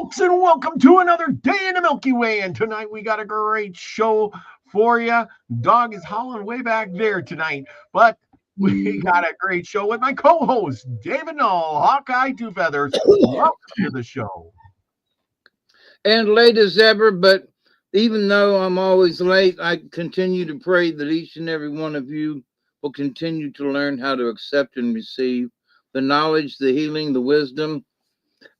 folks, and welcome to another day in the Milky Way. And tonight we got a great show for you. Dog is howling way back there tonight, but we got a great show with my co-host, David Null, Hawkeye Two Feathers. Welcome to the show. And late as ever, but even though I'm always late, I continue to pray that each and every one of you will continue to learn how to accept and receive the knowledge, the healing, the wisdom,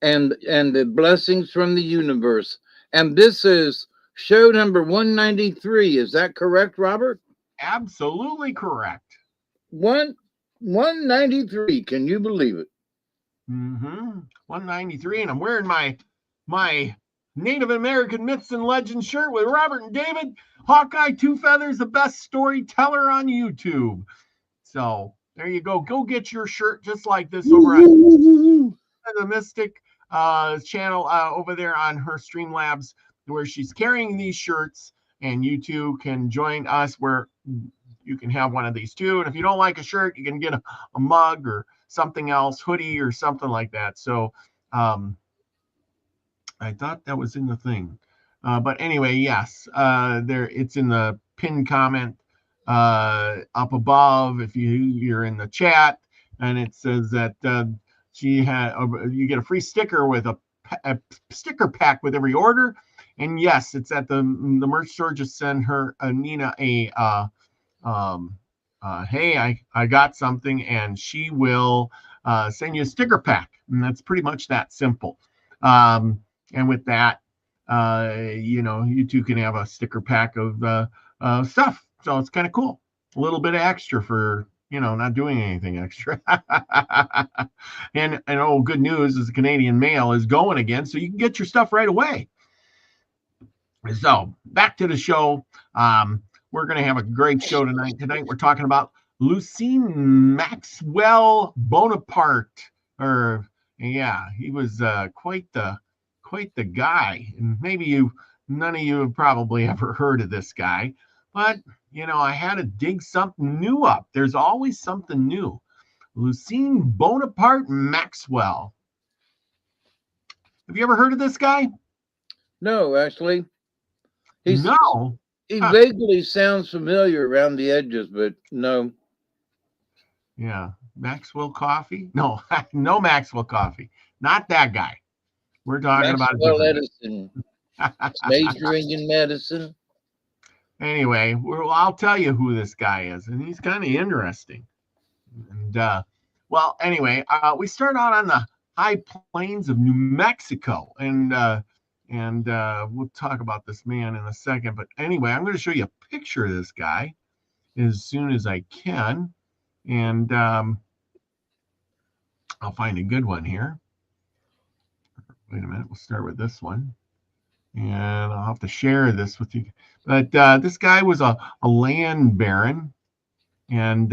and the blessings from the universe. And this is show number 193. Is that correct, Robert? Absolutely correct. 193. Can you believe it? 193, and I'm wearing my Native American Myths and Legends shirt with Robert and David. Hawkeye Two Feathers, the best storyteller on YouTube. So there you go. Go get your shirt just like this over on the Mystic channel over there on her Streamlabs, where she's carrying these shirts, and you too can join us where you can have one of these too. And if you don't like a shirt, you can get a mug or something else, hoodie or something like that. So I thought that was in the thing. But anyway, yes, there it's in the pinned comment up above if you're in the chat, and it says that you get a free sticker with a sticker pack with every order. And yes, it's at the merch store. Just send her Nina a hey, I got something, and she will send you a sticker pack, and that's pretty much that simple. And with that, you two can have a sticker pack of stuff. So it's kind of cool. A little bit of extra for, not doing anything extra. and good news is the Canadian mail is going again, so you can get your stuff right away. So back to the show. We're going to have a great show tonight. Tonight we're talking about Lucien Maxwell Bonaparte. He was quite the guy, and maybe none of you have probably ever heard of this guy, but I had to dig something new up. There's always something new. Lucien Bonaparte Maxwell. Have you ever heard of this guy? No, actually. He vaguely sounds familiar around the edges, but no. Yeah. Maxwell Coffee? No, no Maxwell Coffee. Not that guy. We're talking Maxwell Edison. Majoring in medicine. Anyway, I'll tell you who this guy is, and he's kind of interesting. And we start out on the high plains of New Mexico, and we'll talk about this man in a second. But anyway, I'm going to show you a picture of this guy as soon as I can, and I'll find a good one here. Wait a minute, we'll start with this one. And I'll have to share this with you. But this guy was a land baron. And,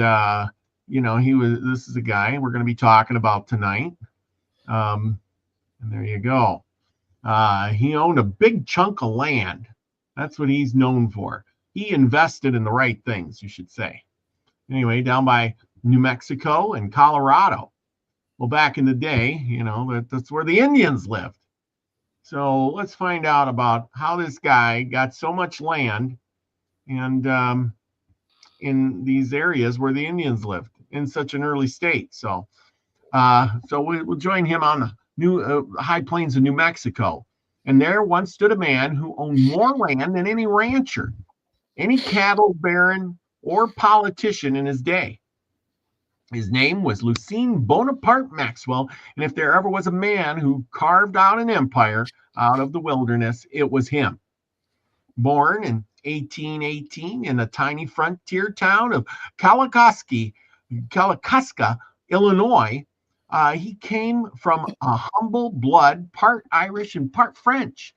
this is a guy we're going to be talking about tonight. And there you go. He owned a big chunk of land. That's what he's known for. He invested in the right things, you should say. Anyway, down by New Mexico and Colorado. Well, back in the day, that's where the Indians lived. So let's find out about how this guy got so much land and in these areas where the Indians lived in such an early state. So we'll join him on the new high plains of New Mexico. And there once stood a man who owned more land than any rancher, any cattle baron, or politician in his day. His name was Lucien Bonaparte Maxwell, and if there ever was a man who carved out an empire out of the wilderness, it was him. Born in 1818 in the tiny frontier town of Kalakaska, Illinois, he came from a humble blood, part Irish and part French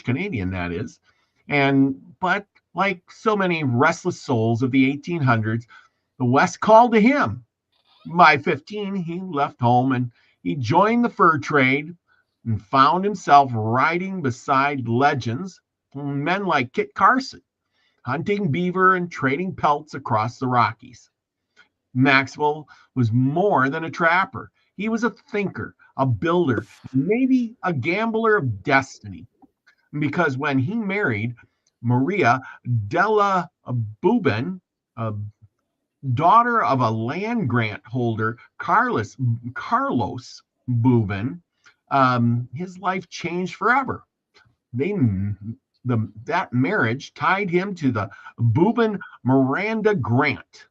Canadian, that is. But like so many restless souls of the 1800s, the West called to him. By 15, he left home and he joined the fur trade and found himself riding beside legends, men like Kit Carson, hunting beaver and trading pelts across the Rockies. Maxwell was more than a trapper. He was a thinker, a builder, maybe a gambler of destiny. Because when he married Maria della Buben, a daughter of a land grant holder, Carlos Buben, his life changed forever. That marriage tied him to the Buben Miranda Grant,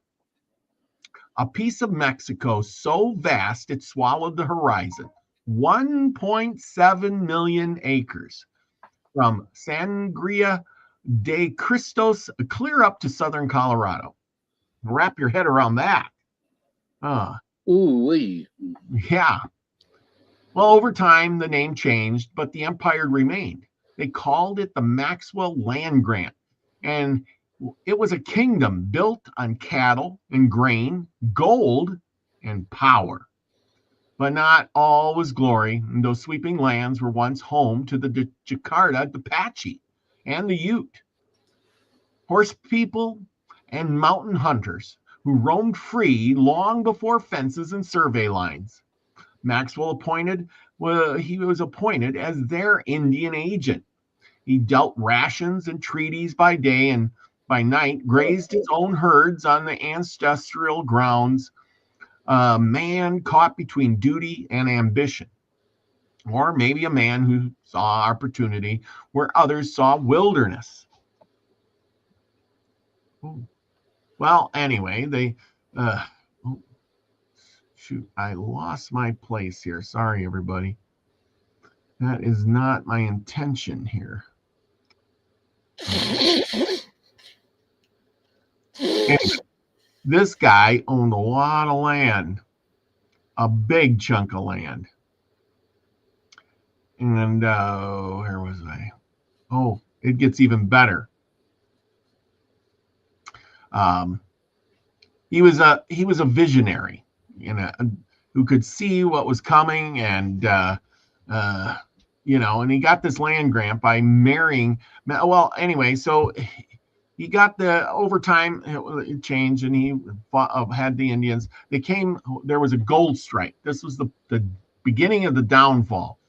a piece of Mexico so vast it swallowed the horizon. 1.7 million acres from Sangria de Cristos clear up to southern Colorado. Wrap your head around that. Ooh-wee. Yeah. Well, over time, the name changed, but the empire remained. They called it the Maxwell Land Grant, and it was a kingdom built on cattle and grain, gold, and power. But not all was glory. And those sweeping lands were once home to the Jakarta, the Apache, and the Ute. Horse people and mountain hunters who roamed free long before fences and survey lines. Maxwell he was appointed as their Indian agent. He dealt rations and treaties by day and by night, grazed his own herds on the ancestral grounds. A man caught between duty and ambition, or maybe a man who saw opportunity where others saw wilderness. Well, anyway, shoot, I lost my place here. Sorry, everybody. That is not my intention here. Anyway, this guy owned a lot of land, a big chunk of land. And where was I? Oh, it gets even better. He was a visionary, who could see what was coming, and and he got this land grant by marrying. Well, anyway, so he got over time it changed, and he had the Indians. There was a gold strike. This was the beginning of the downfall.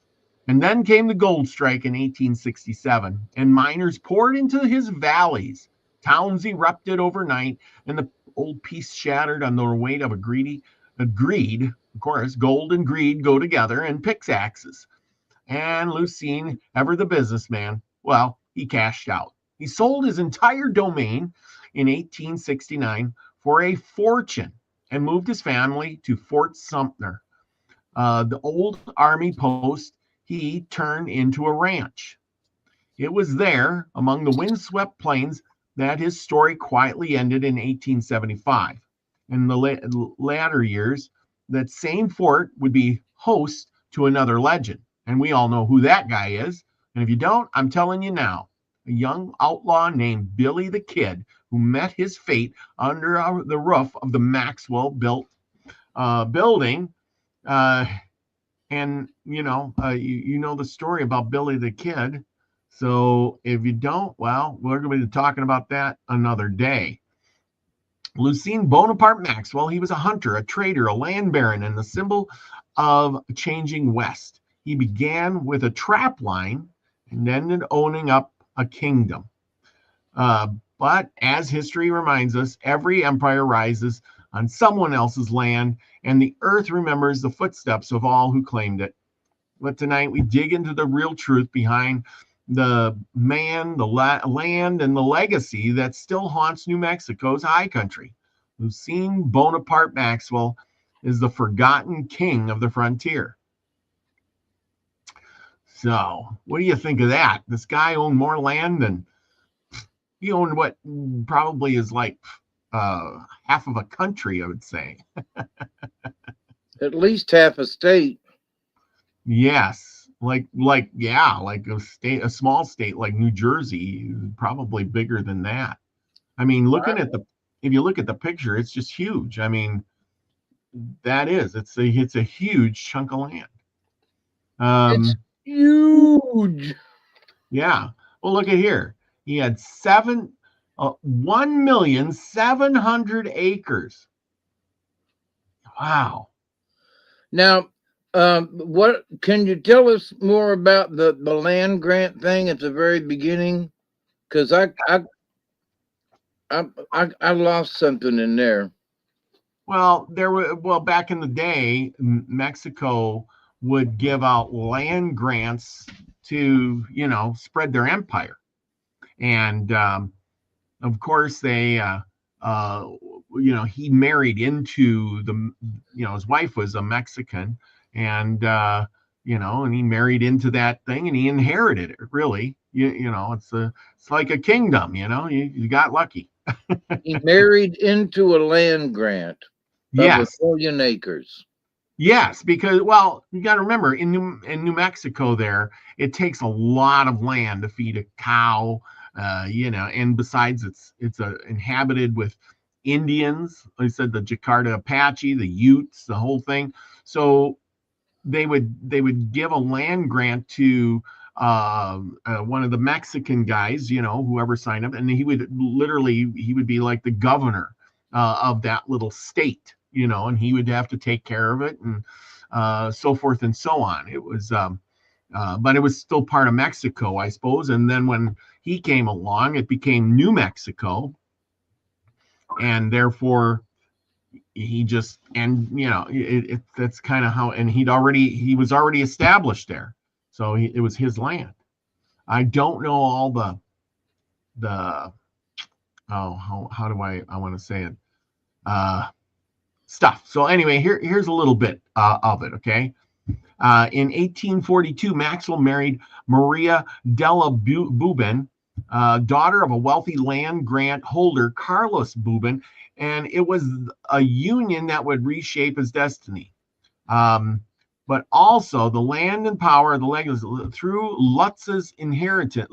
And then came the gold strike in 1867, and miners poured into his valleys. Towns erupted overnight, and the old peace shattered on their weight of greed. Of course, gold and greed go together, and pickaxes. And Lucien, ever the businessman, well, he cashed out. He sold his entire domain in 1869 for a fortune and moved his family to Fort Sumter, the old army post he turned into a ranch. It was there, among the windswept plains, that his story quietly ended in 1875. In the latter years, that same fort would be host to another legend. And we all know who that guy is. And if you don't, I'm telling you now. A young outlaw named Billy the Kid, who met his fate under the roof of the Maxwell building. And you know the story about Billy the Kid. So if you don't, well, we're going to be talking about that another day. Lucien Bonaparte Maxwell, he was a hunter, a trader, a land baron, and the symbol of changing West. He began with a trap line and ended owning up a kingdom. But as history reminds us, every empire rises on someone else's land, and the earth remembers the footsteps of all who claimed it. But tonight we dig into the real truth behind the man, the land, and the legacy that still haunts New Mexico's high country. Lucien Bonaparte Maxwell is the forgotten king of the frontier. So, what do you think of that? This guy owned more land than he owned what probably is like half of a country, I would say. At least half a state. Yes, like a small state like New Jersey, probably bigger than that. I mean, if you look at the picture, it's just huge. I mean, it's a huge chunk of land. It's huge. Yeah. Well, look at here. He had 1,700,000 acres. Wow. Now, What can you tell us more about the land grant thing at the very beginning? Because I lost something in there. Well, back in the day, Mexico would give out land grants to, spread their empire. And of course, uh, he married into his wife was a Mexican, and and he married into that thing, and he inherited it. Really, it's like a kingdom. You got lucky. He married into a land grant of a Yes. million acres. Yes, because you got to remember in New Mexico there, it takes a lot of land to feed a cow, and besides it's inhabited with Indians. Like I said, the Jakarta Apache, the Utes, the whole thing. So they would give a land grant to one of the Mexican guys, whoever signed up, and he would be like the governor of that little state, and he would have to take care of it and so forth and so on. It was, but it was still part of Mexico, I suppose. And then when he came along, it became New Mexico, and therefore that's kind of how. And he was already established there, so it was his land. I don't know all the how do I want to say it, stuff. So anyway, here's a little bit of it. Okay. In 1842, Maxwell married Maria Della Bubin, daughter of a wealthy land grant holder, Carlos Bubin, and it was a union that would reshape his destiny. But also the land and power of the legacy through Lutz's inheritance,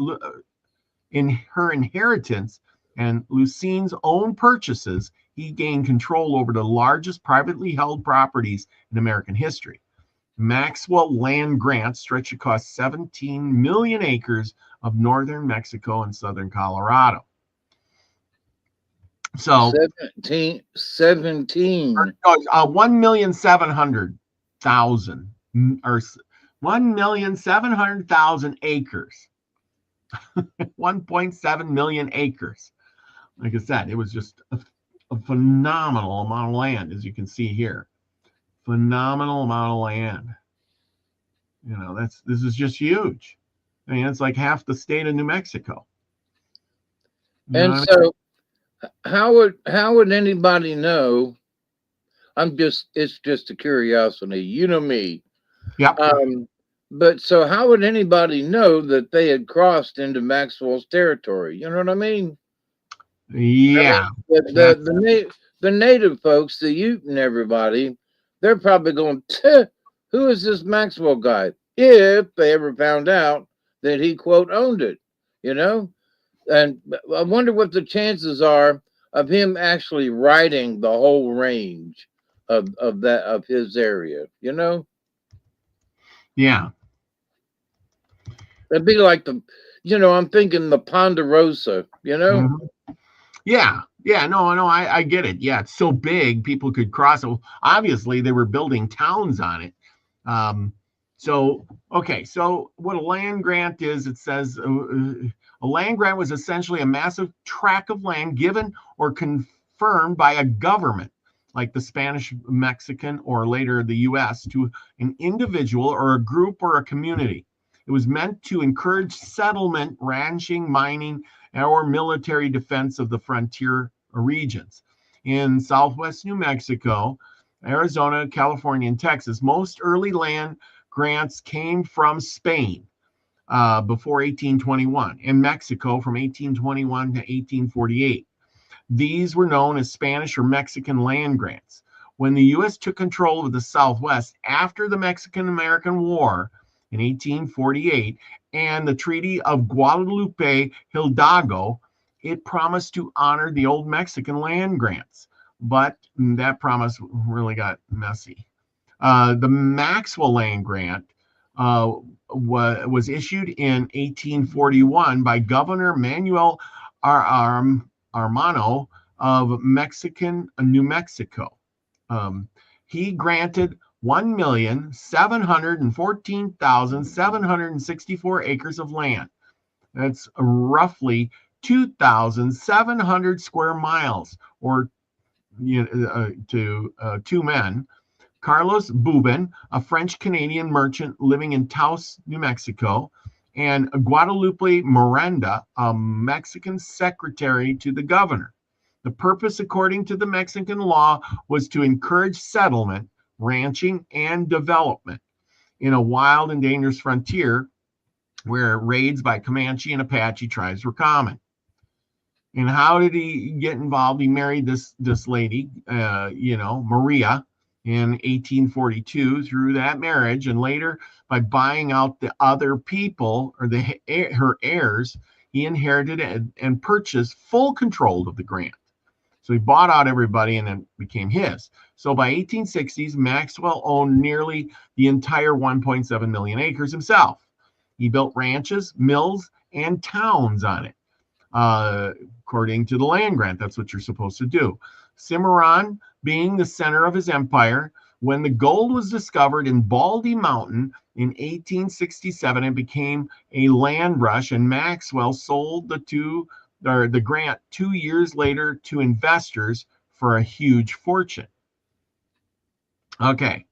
in her inheritance and Lucien's own purchases, he gained control over the largest privately held properties in American history. Maxwell Land Grant stretched across 17 million acres of northern Mexico and southern Colorado. So 17. 1,700,000 or 1,700,000 acres. 1.7 million acres. Like I said, it was just a phenomenal amount of land, as you can see here. Phenomenal amount of land. This is just huge. I mean, it's like half the state of New Mexico. And so, how would anybody know? It's just a curiosity. You know me. Yeah. But so how would anybody know that they had crossed into Maxwell's territory? You know what I mean? Yeah. The native folks, the Ute and everybody, they're probably going, who is this Maxwell guy? If they ever found out that he, quote, owned it, And I wonder what the chances are of him actually riding the whole range of his area, Yeah. It'd be like I'm thinking the Ponderosa, Mm-hmm. Yeah. No, I get it. Yeah, it's so big, people could cross it. Obviously, they were building towns on it. So what a land grant is, it says a land grant was essentially a massive tract of land given or confirmed by a government, like the Spanish, Mexican, or later the U.S., to an individual or a group or a community. It was meant to encourage settlement, ranching, mining, or military defense of the frontier regions. In southwest New Mexico, Arizona, California, and Texas, most early land grants came from Spain before 1821, and Mexico from 1821 to 1848. These were known as Spanish or Mexican land grants. When the U.S. took control of the Southwest after the Mexican-American War in 1848 and the Treaty of Guadalupe Hidalgo, it promised to honor the old Mexican land grants. But that promise really got messy. The Maxwell Land Grant was issued in 1841 by Governor Manuel Armano of New Mexico. He granted 1,714,764 acres of land. That's roughly 2,700 square miles, or to 2 men. Carlos Bubin, a French-Canadian merchant living in Taos, New Mexico, and Guadalupe Miranda, a Mexican secretary to the governor. The purpose, according to the Mexican law, was to encourage settlement, ranching, and development in a wild and dangerous frontier where raids by Comanche and Apache tribes were common. And how did he get involved? He married this lady, Maria, in 1842 through that marriage, and later by buying out the other people or her heirs, he inherited and purchased full control of the grant. So he bought out everybody and then became his. So by 1860s, Maxwell owned nearly the entire 1.7 million acres himself. He built ranches, mills, and towns on it. According to the land grant, that's what you're supposed to do. Cimarron being the center of his empire. When the gold was discovered in Baldy Mountain in 1867, it became a land rush, and Maxwell sold the grant 2 years later to investors for a huge fortune. Okay.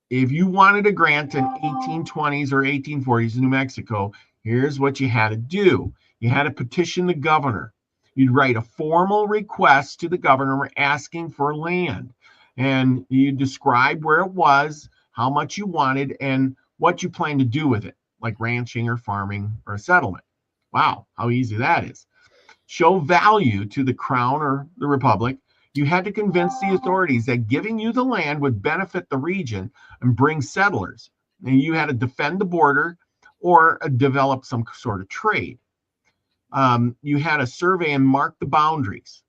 If you wanted a grant in 1820s or 1840s in New Mexico, here's what you had to do. You had to petition the governor. You'd write a formal request to the governor asking for land. And you describe where it was, how much you wanted, and what you plan to do with it, like ranching or farming or a settlement. Wow, how easy that is. Show value to the crown or the republic. You had to convince the authorities that giving you the land would benefit the region and bring settlers. And you had to defend the border or develop some sort of trade. You had to survey and mark the boundaries.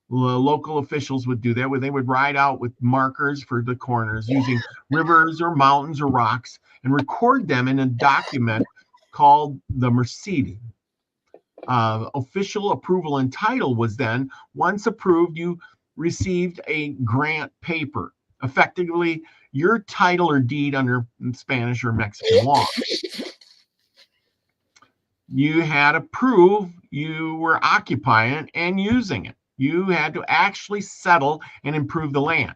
Local officials would do that, where they would ride out with markers for the corners using rivers or mountains or rocks and record them in a document called the Merced. Official approval and title was then, once approved, you received a grant paper, effectively your title or deed under Spanish or Mexican law. You had to prove you were occupying it and using it. You had to actually settle and improve the land,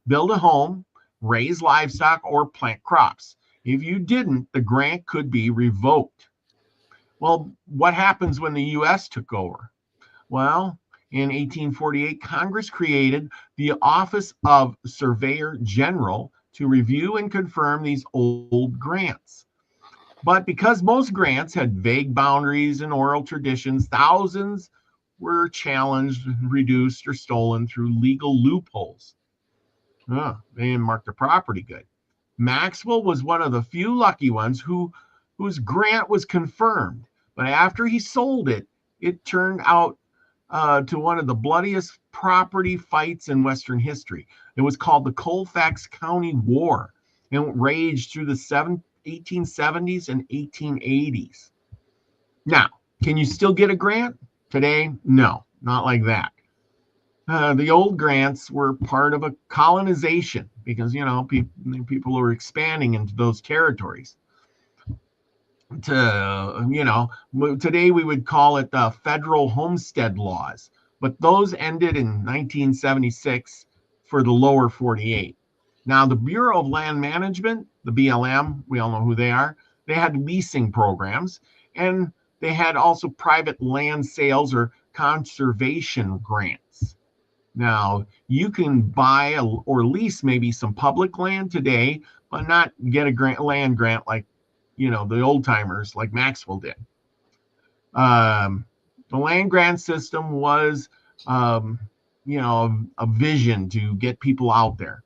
build a home, raise livestock, or plant crops. If you didn't, the grant could be revoked. Well, what happens when the U.S. took over? Well, in 1848, Congress created the Office of Surveyor General to review and confirm these old grants. But because most grants had vague boundaries and oral traditions, thousands were challenged, reduced, or stolen through legal loopholes. They didn't mark the property good. Maxwell was one of the few lucky ones whose grant was confirmed. But after he sold it, it turned out to one of the bloodiest property fights in Western history. It was called the Colfax County War, and it raged through the 1870s and 1880s. Now, can you still get a grant today? No, not like that. The old grants were part of a colonization because, people were expanding into those territories. Today we would call it the federal homestead laws, but those ended in 1976 for the lower 48. Now, the Bureau of Land Management, the BLM, we all know who they are, they had leasing programs, and they had also private land sales or conservation grants. Now, you can buy or lease maybe some public land today, but not get a land grant like the old timers like Maxwell did. The land grant system was, a vision to get people out there.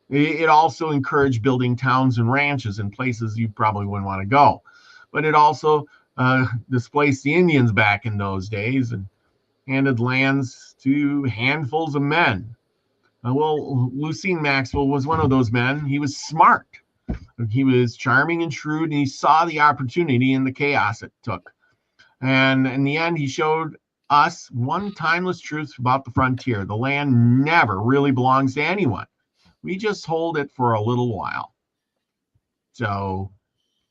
It also encouraged building towns and ranches in places you probably wouldn't want to go. But it also displaced the Indians back in those days and handed lands to handfuls of men. Lucien Maxwell was one of those men. He was smart. He was charming and shrewd, and he saw the opportunity in the chaos it took. And in the end, he showed us one timeless truth about the frontier. The land never really belongs to anyone. We just hold it for a little while. So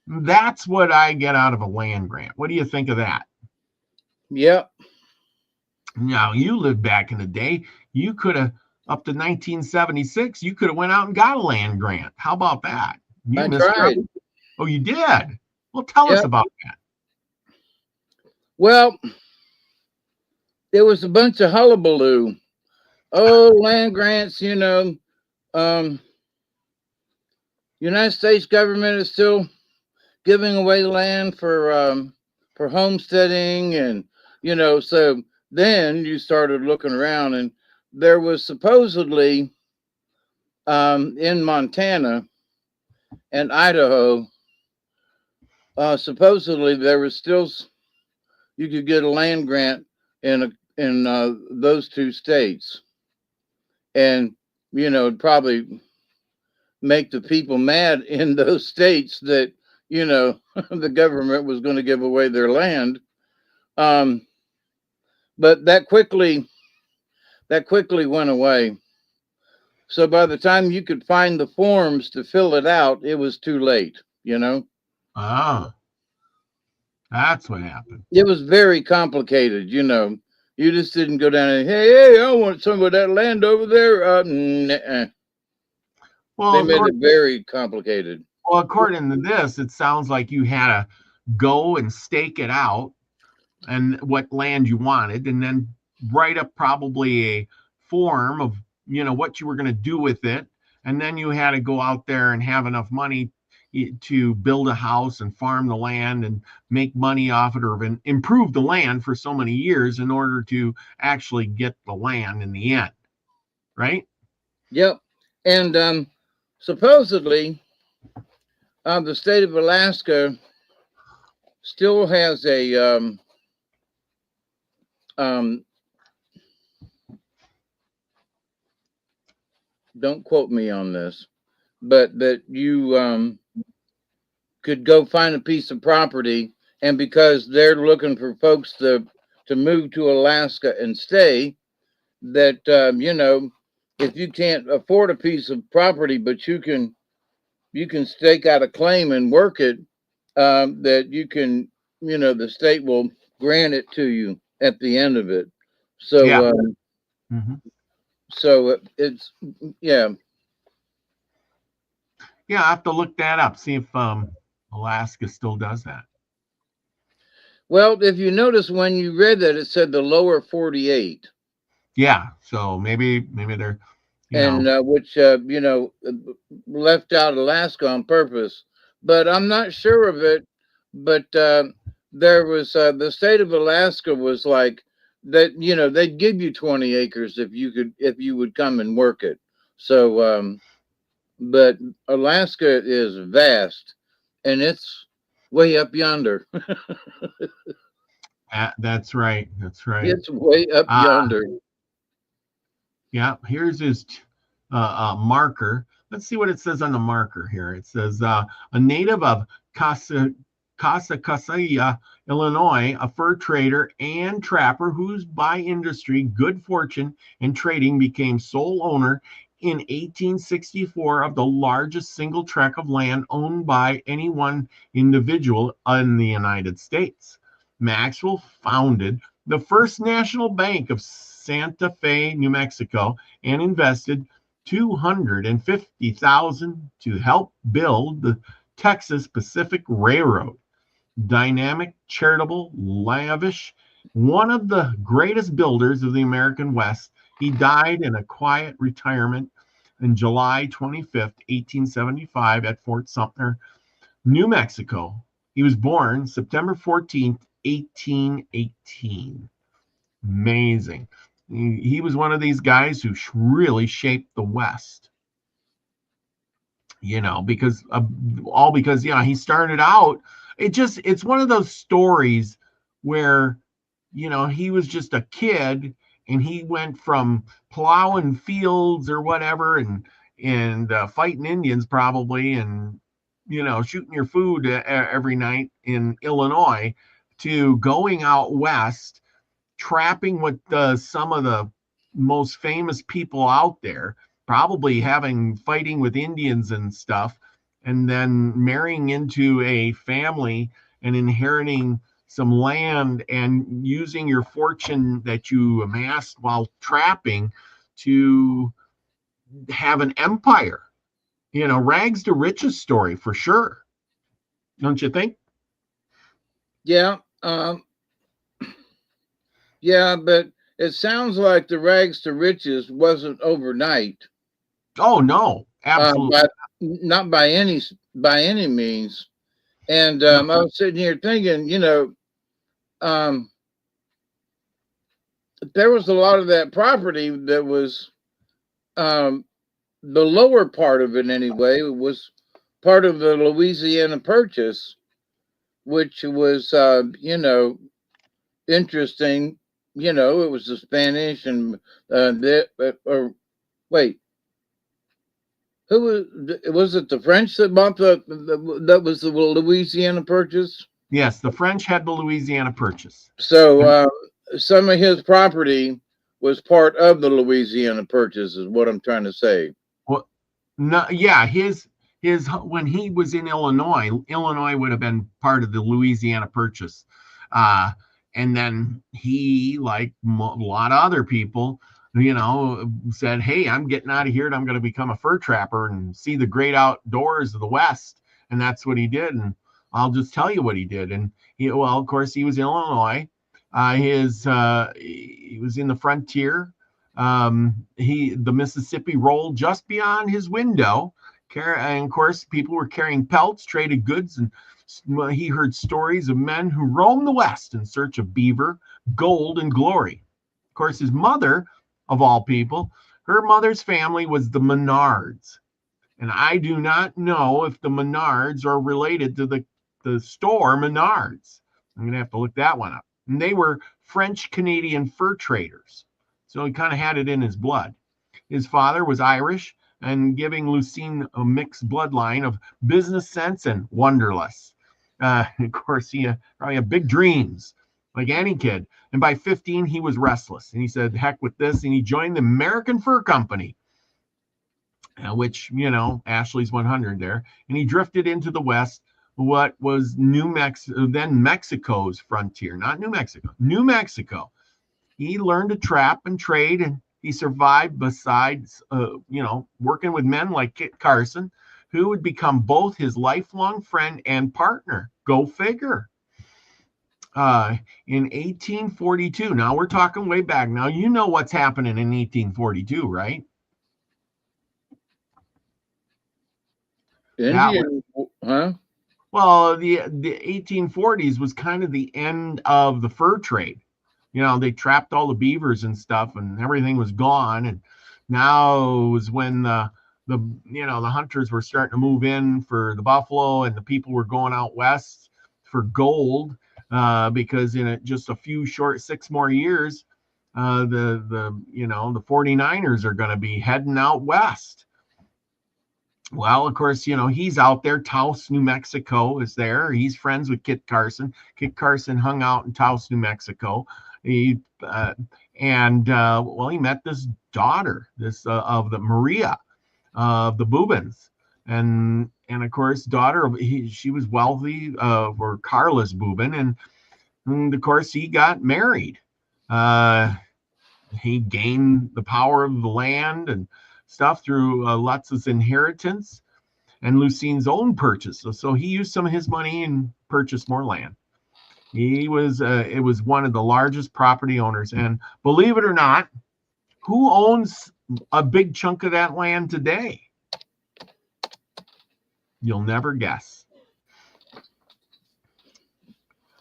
that's what I get out of a land grant. What do you think of that? Yep. Now, you lived back in the day. You could have, up to 1976, you could have went out and got a land grant. How about that? You I missed tried. out. Oh, you did? Well, tell us Yep. about that. Well, there was a bunch of hullabaloo. Oh, land grants, United States government is still giving away land for homesteading, and so then you started looking around, and there was supposedly in Montana and Idaho, supposedly there was still you could get a land grant in those two states, and it'd probably make the people mad in those states that the government was going to give away their land. But that quickly went away. So by the time you could find the forms to fill it out, it was too late. Ah, that's what happened. It was very complicated. You just didn't go down and hey, I want some of that land over there. Nuh-uh. Well, They made it very complicated. Well, according to this, it sounds like you had to go and stake it out and what land you wanted, and then write up probably a form of what you were going to do with it, and then you had to go out there and have enough money to build a house and farm the land and make money off it, or improve the land for so many years in order to actually get the land in the end, right? Yep. And supposedly the state of Alaska still has a don't quote me on this, but that you could go find a piece of property, and because they're looking for folks to move to Alaska and stay, that if you can't afford a piece of property, but you can stake out a claim and work it, that you can, the state will grant it to you at the end of it. So, Yeah. so it's, yeah. Yeah, I have to look that up, see if Alaska still does that. Well, if you notice when you read that, it said the lower 48. Yeah, so maybe they're, which left out Alaska on purpose, but I'm not sure of it. But there was the state of Alaska was like that. They'd give you 20 acres if you would come and work it. So, but Alaska is vast, and it's way up yonder. That's right. That's right. It's way up yonder. Yeah, here's his marker. Let's see what it says on the marker here. It says a native of Kaskaskia, Illinois, a fur trader and trapper whose by industry, good fortune, and trading became sole owner in 1864 of the largest single tract of land owned by any one individual in the United States. Maxwell founded the First National Bank of Santa Fe, New Mexico, and invested $250,000 to help build the Texas Pacific Railroad. Dynamic, charitable, lavish, one of the greatest builders of the American West, he died in a quiet retirement on July 25th, 1875 at Fort Sumter, New Mexico. He was born September 14th, 1818. Amazing. He was one of these guys who really shaped the West. Because he started out, it's one of those stories where, he was just a kid and he went from plowing fields or whatever and fighting Indians probably, and, shooting your food every night in Illinois, to going out West, trapping with some of the most famous people out there, probably fighting with Indians and stuff, and then marrying into a family and inheriting some land and using your fortune that you amassed while trapping to have an empire. Rags to riches story for sure. Don't you think? Yeah. Yeah, but it sounds like the rags to riches wasn't overnight. Oh no, absolutely. But not by any means. And I was sitting here thinking, there was a lot of that property that was the lower part of it anyway was part of the Louisiana Purchase, which was interesting. It was the Spanish and or wait, who was it? The French that bought that was the Louisiana Purchase. Yes, the French had the Louisiana Purchase. So some of his property was part of the Louisiana Purchase, is what I'm trying to say. Well, no, yeah, his when he was in Illinois would have been part of the Louisiana Purchase, and then he, like a lot of other people, said, "Hey, I'm getting out of here, and I'm going to become a fur trapper and see the great outdoors of the West." And that's what he did. And I'll just tell you what he did. And of course, he was in Illinois. He was in the frontier. The Mississippi rolled just beyond his window. And of course, people were carrying pelts, traded goods, and he heard stories of men who roamed the West in search of beaver, gold, and glory. Of course, his mother, of all people, her mother's family was the Menards. And I do not know if the Menards are related to the store Menards. I'm going to have to look that one up. And they were French-Canadian fur traders. So he kind of had it in his blood. His father was Irish, and giving Lucien a mixed bloodline of business sense and wanderlust. Of course, he probably had big dreams, like any kid. And by 15, he was restless. And he said, heck with this. And he joined the American Fur Company, which, Ashley's 100 there. And he drifted into the West, what was then Mexico's frontier, not New Mexico, New Mexico. He learned to trap and trade, and he survived besides, working with men like Kit Carson, who would become both his lifelong friend and partner. Go figure. In 1842, now we're talking way back. Now, you know what's happening in 1842, right? Indian, huh? Well, the 1840s was kind of the end of the fur trade. They trapped all the beavers and stuff, and everything was gone. And now was when the hunters were starting to move in for the buffalo, and the people were going out west for gold, because in just a few short 6 more years, the 49ers are going to be heading out west. Well, of course, he's out there. Taos, New Mexico is there. He's friends with Kit Carson. Kit Carson hung out in Taos, New Mexico. He met this daughter, of the Maria, of the Boobins, and of course, daughter of she was wealthy, for Carlos Boobin, and of course he got married. He gained the power of the land and stuff through Lutz's inheritance and Lucien's own purchase. So he used some of his money and purchased more land. It was one of the largest property owners. And believe it or not, who owns a big chunk of that land today? You'll never guess.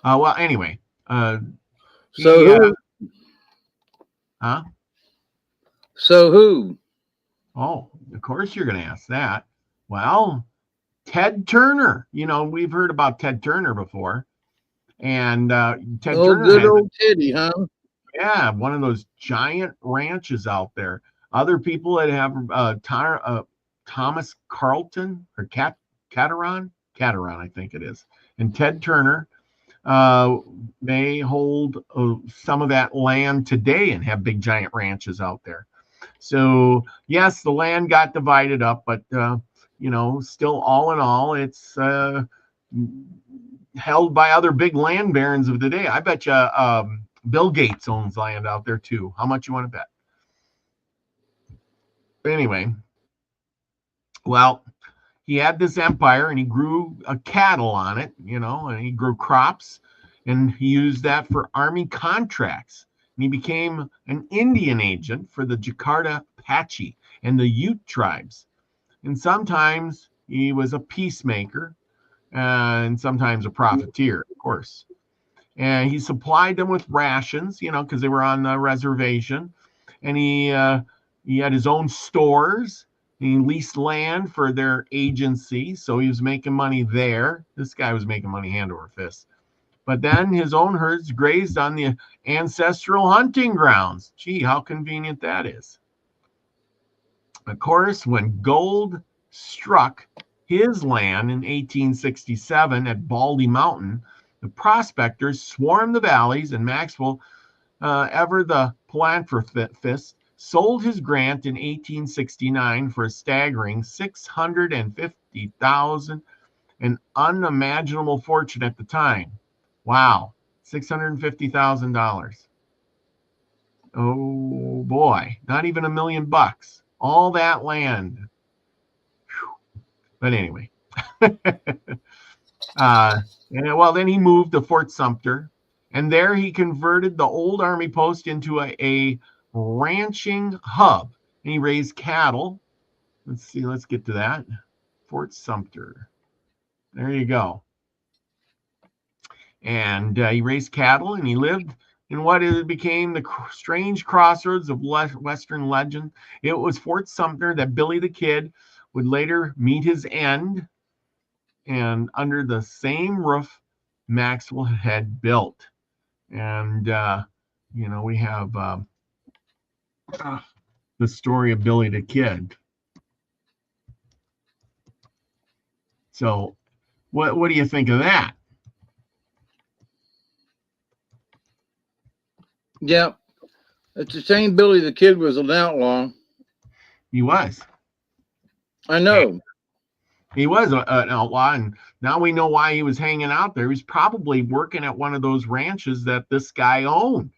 Well, anyway. So who? Oh, of course you're going to ask that. Well, Ted Turner. We've heard about Ted Turner before. And Ted Turner. Good old Teddy, huh? Yeah, one of those giant ranches out there. Other people that have Thomas Carlton or Cateron, I think it is, and Ted Turner. They hold some of that land today and have big giant ranches out there. So yes, the land got divided up, but still all in all, it's held by other big land barons of the day. I bet you Bill Gates owns land out there too. How much you want to bet? Anyway, well, he had this empire and he grew cattle on it, and he grew crops, and he used that for army contracts. And he became an Indian agent for the Jakarta Apache and the Ute tribes. And sometimes he was a peacemaker, and sometimes a profiteer, of course. And he supplied them with rations, because they were on the reservation. And he had his own stores. He leased land for their agency, so he was making money there. This guy was making money hand over fist. But then his own herds grazed on the ancestral hunting grounds. Gee, how convenient that is. Of course, when gold struck his land in 1867 at Baldy Mountain, the prospectors swarmed the valleys, and Maxwell, ever the philanthropist, sold his grant in 1869 for a staggering $650,000, an unimaginable fortune at the time. Wow, $650,000. Oh boy, not even $1 million. All that land. Whew. But anyway, then he moved to Fort Sumter, and there he converted the old army post into a ranching hub, and he raised cattle. Let's get to that. Fort Sumter. There you go. And he raised cattle, and he lived in what became the strange crossroads of Western legend. It was Fort Sumter that Billy the Kid would later meet his end, and under the same roof Maxwell had built. And we have the story of Billy the Kid. So what do you think of that? Yeah, it's the same Billy the Kid was an outlaw. He was. I know. He was an outlaw, and now we know why he was hanging out there. He was probably working at one of those ranches that this guy owned,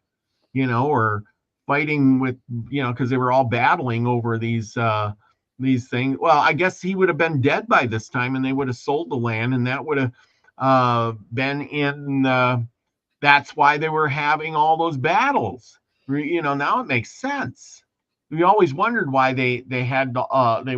or fighting with, because they were all battling over these things. Well, I guess he would have been dead by this time, and they would have sold the land, and that would have been in. That's why they were having all those battles. Now it makes sense. We always wondered why they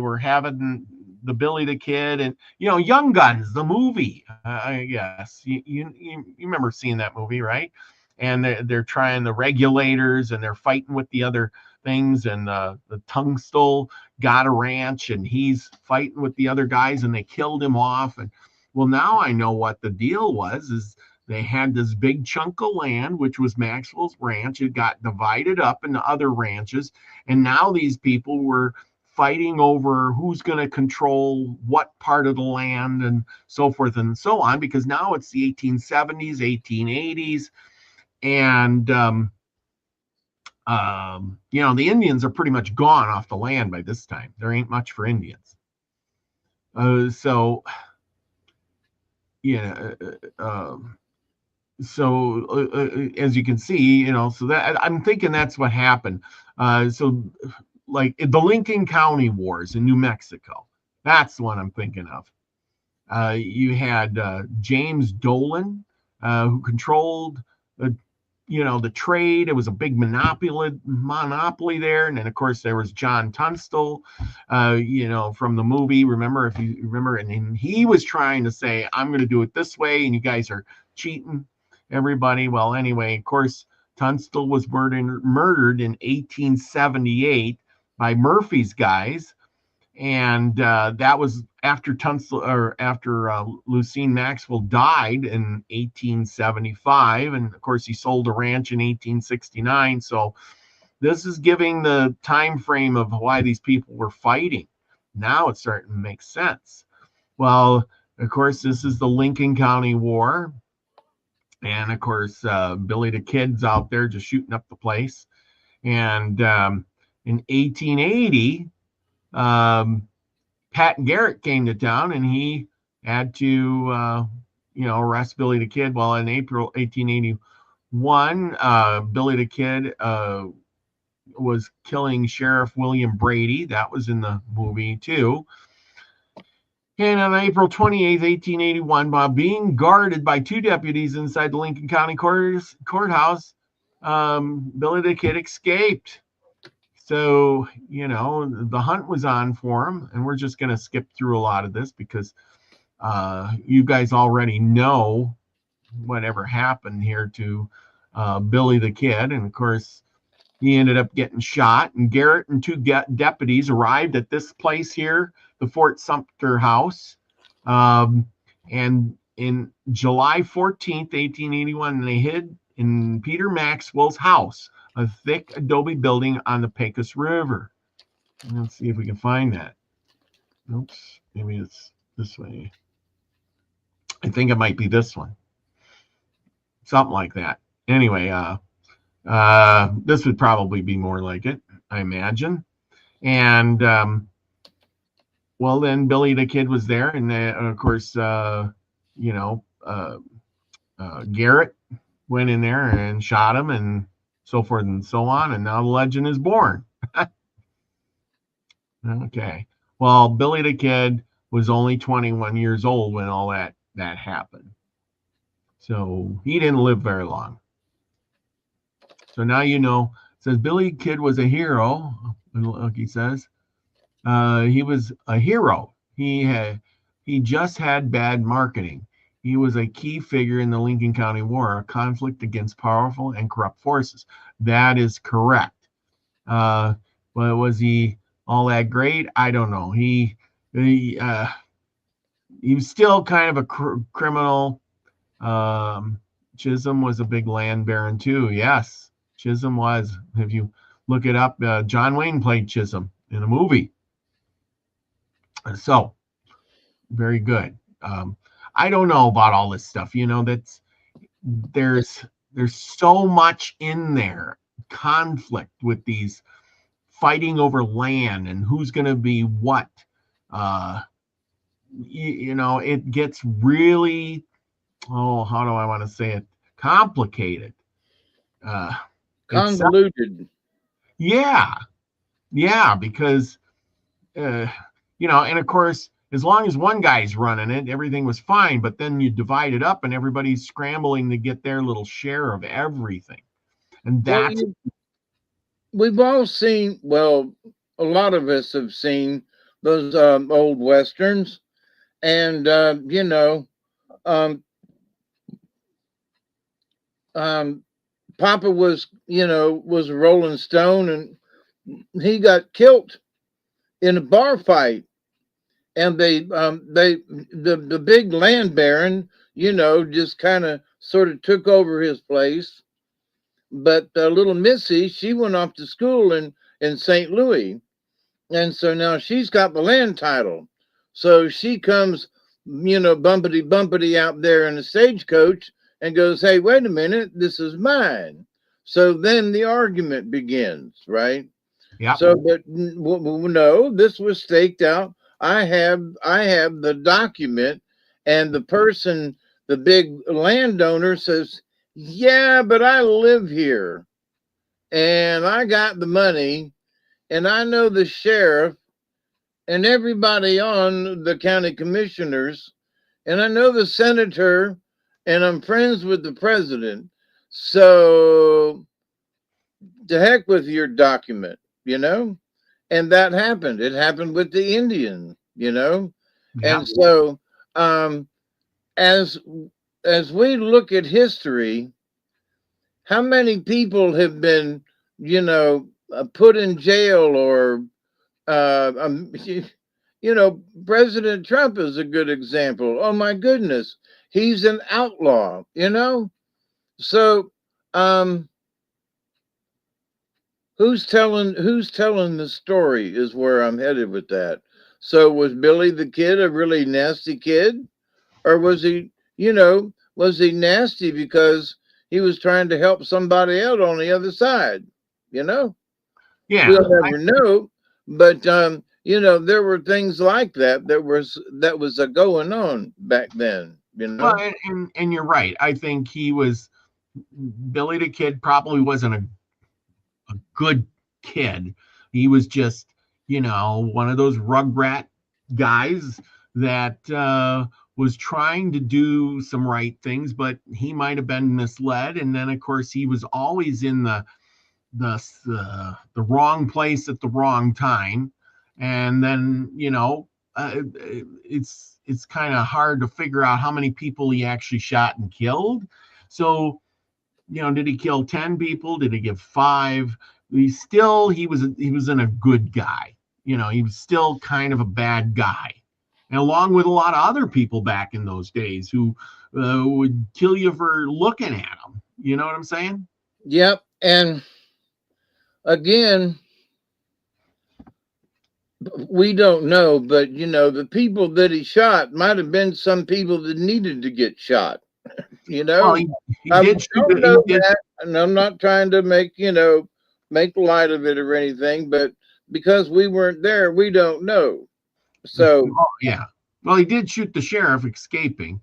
were having the Billy the Kid and Young Guns, the movie. I guess you remember seeing that movie, right? And they're trying the regulators, and they're fighting with the other things, and the Tunstall got a ranch, and he's fighting with the other guys, and they killed him off. And well, now I know what the deal was. Is they had this big chunk of land, which was Maxwell's ranch. It got divided up into other ranches, and now these people were fighting over who's going to control what part of the land and so forth and so on, because now it's the 1870s, 1880s, and the Indians are pretty much gone off the land by this time. There ain't much for Indians. So as you can see, so that I'm thinking that's what happened. So like the Lincoln County Wars in New Mexico, that's the one I'm thinking of. You had James Dolan, who controlled the trade. It was a big monopoly there. And then of course there was John Tunstall, from the movie. Remember, if you remember, and he was trying to say, I'm going to do it this way, and you guys are cheating everybody. Well, anyway, of course, Tunstall was murdered in 1878 by Murphy's guys. And that was after Lucien Maxwell died in 1875, and of course he sold a ranch in 1869. So this is giving the time frame of why these people were fighting. Now it's starting to make sense. Well, of course, this is the Lincoln County War, and of course Billy the Kid's out there just shooting up the place, and in 1880, Pat Garrett came to town, and he had to, arrest Billy the Kid. Well, in April 1881, Billy the Kid was killing Sheriff William Brady. That was in the movie too. And on April 28th, 1881, while being guarded by two deputies inside the Lincoln County courthouse, Billy the Kid escaped. So, the hunt was on for him, and we're just going to skip through a lot of this because you guys already know whatever happened here to Billy the Kid. And of course, he ended up getting shot, and Garrett and two deputies arrived at this place here, the Fort Sumter House. And in July 14th, 1881, they hid in Peter Maxwell's house, a thick adobe building on the Pecos River. Let's see if we can find that. Oops, maybe it's this way. I think it might be this one. Something like that. Anyway, this would probably be more like it, I imagine. And then Billy the Kid was there, and of course, Garrett went in there and shot him, and so forth and so on. And now the legend is born. Okay. Well, Billy the Kid was only 21 years old when all that happened. So he didn't live very long. So now you know. It says Billy Kid was a hero. Look, he says he was a hero. He just had bad marketing. He was a key figure in the Lincoln County War, a conflict against powerful and corrupt forces. That is correct. But was he all that great? I don't know. He was still kind of a criminal. Chisholm was a big land baron too. Yes, Chisholm was. If you look it up, John Wayne played Chisholm in a movie. So very good. I don't know about all this stuff. There's so much in there, conflict with these fighting over land and who's going to be what. It gets really, how do I want to say it? Complicated. Convoluted. Yeah, because, and of course, as long as one guy's running it, everything was fine. But then you divide it up and everybody's scrambling to get their little share of everything. And that's... We've all seen, well, a lot of us have seen those old Westerns. And, Papa was a Rolling Stone, and he got killed in a bar fight. And the big land baron, just kind of sort of took over his place. But little Missy, she went off to school in St. Louis. And so now she's got the land title. So she comes, bumpity out there in a stagecoach and goes, hey, wait a minute, this is mine. So then the argument begins, right? Yeah. So, but no, this was staked out. I have the document, and the person, the big landowner, says, yeah, but I live here and I got the money and I know the sheriff and everybody on the county commissioners, and I know the senator, and I'm friends with the president. So to heck with your document, and that happened. It happened with the Indian, Yeah. And so as we look at history, how many people have been, put in jail, or President Trump is a good example. Oh my goodness, he's an outlaw, So who's telling the story is where I'm headed with that. So was Billy the Kid a really nasty kid, or was he nasty because he was trying to help somebody out on the other side? Yeah, We'll never know. But there were things like that was going on back then. well, and you're right. I think Billy the Kid probably wasn't a good kid. He was just, one of those rugrat guys that was trying to do some right things, but he might have been misled. And then, of course, he was always in the wrong place at the wrong time. And then, it's kind of hard to figure out how many people he actually shot and killed. So, did he kill 10 people? Did he give 5? He wasn't a good guy. He was still kind of a bad guy. And along with a lot of other people back in those days who would kill you for looking at them. You know what I'm saying? Yep. And again, we don't know, but the people that he shot might have been some people that needed to get shot. Well, he I did shoot. don't know that, and I'm not trying to make light of it or anything, but because we weren't there, we don't know. So yeah. Well, he did shoot the sheriff escaping,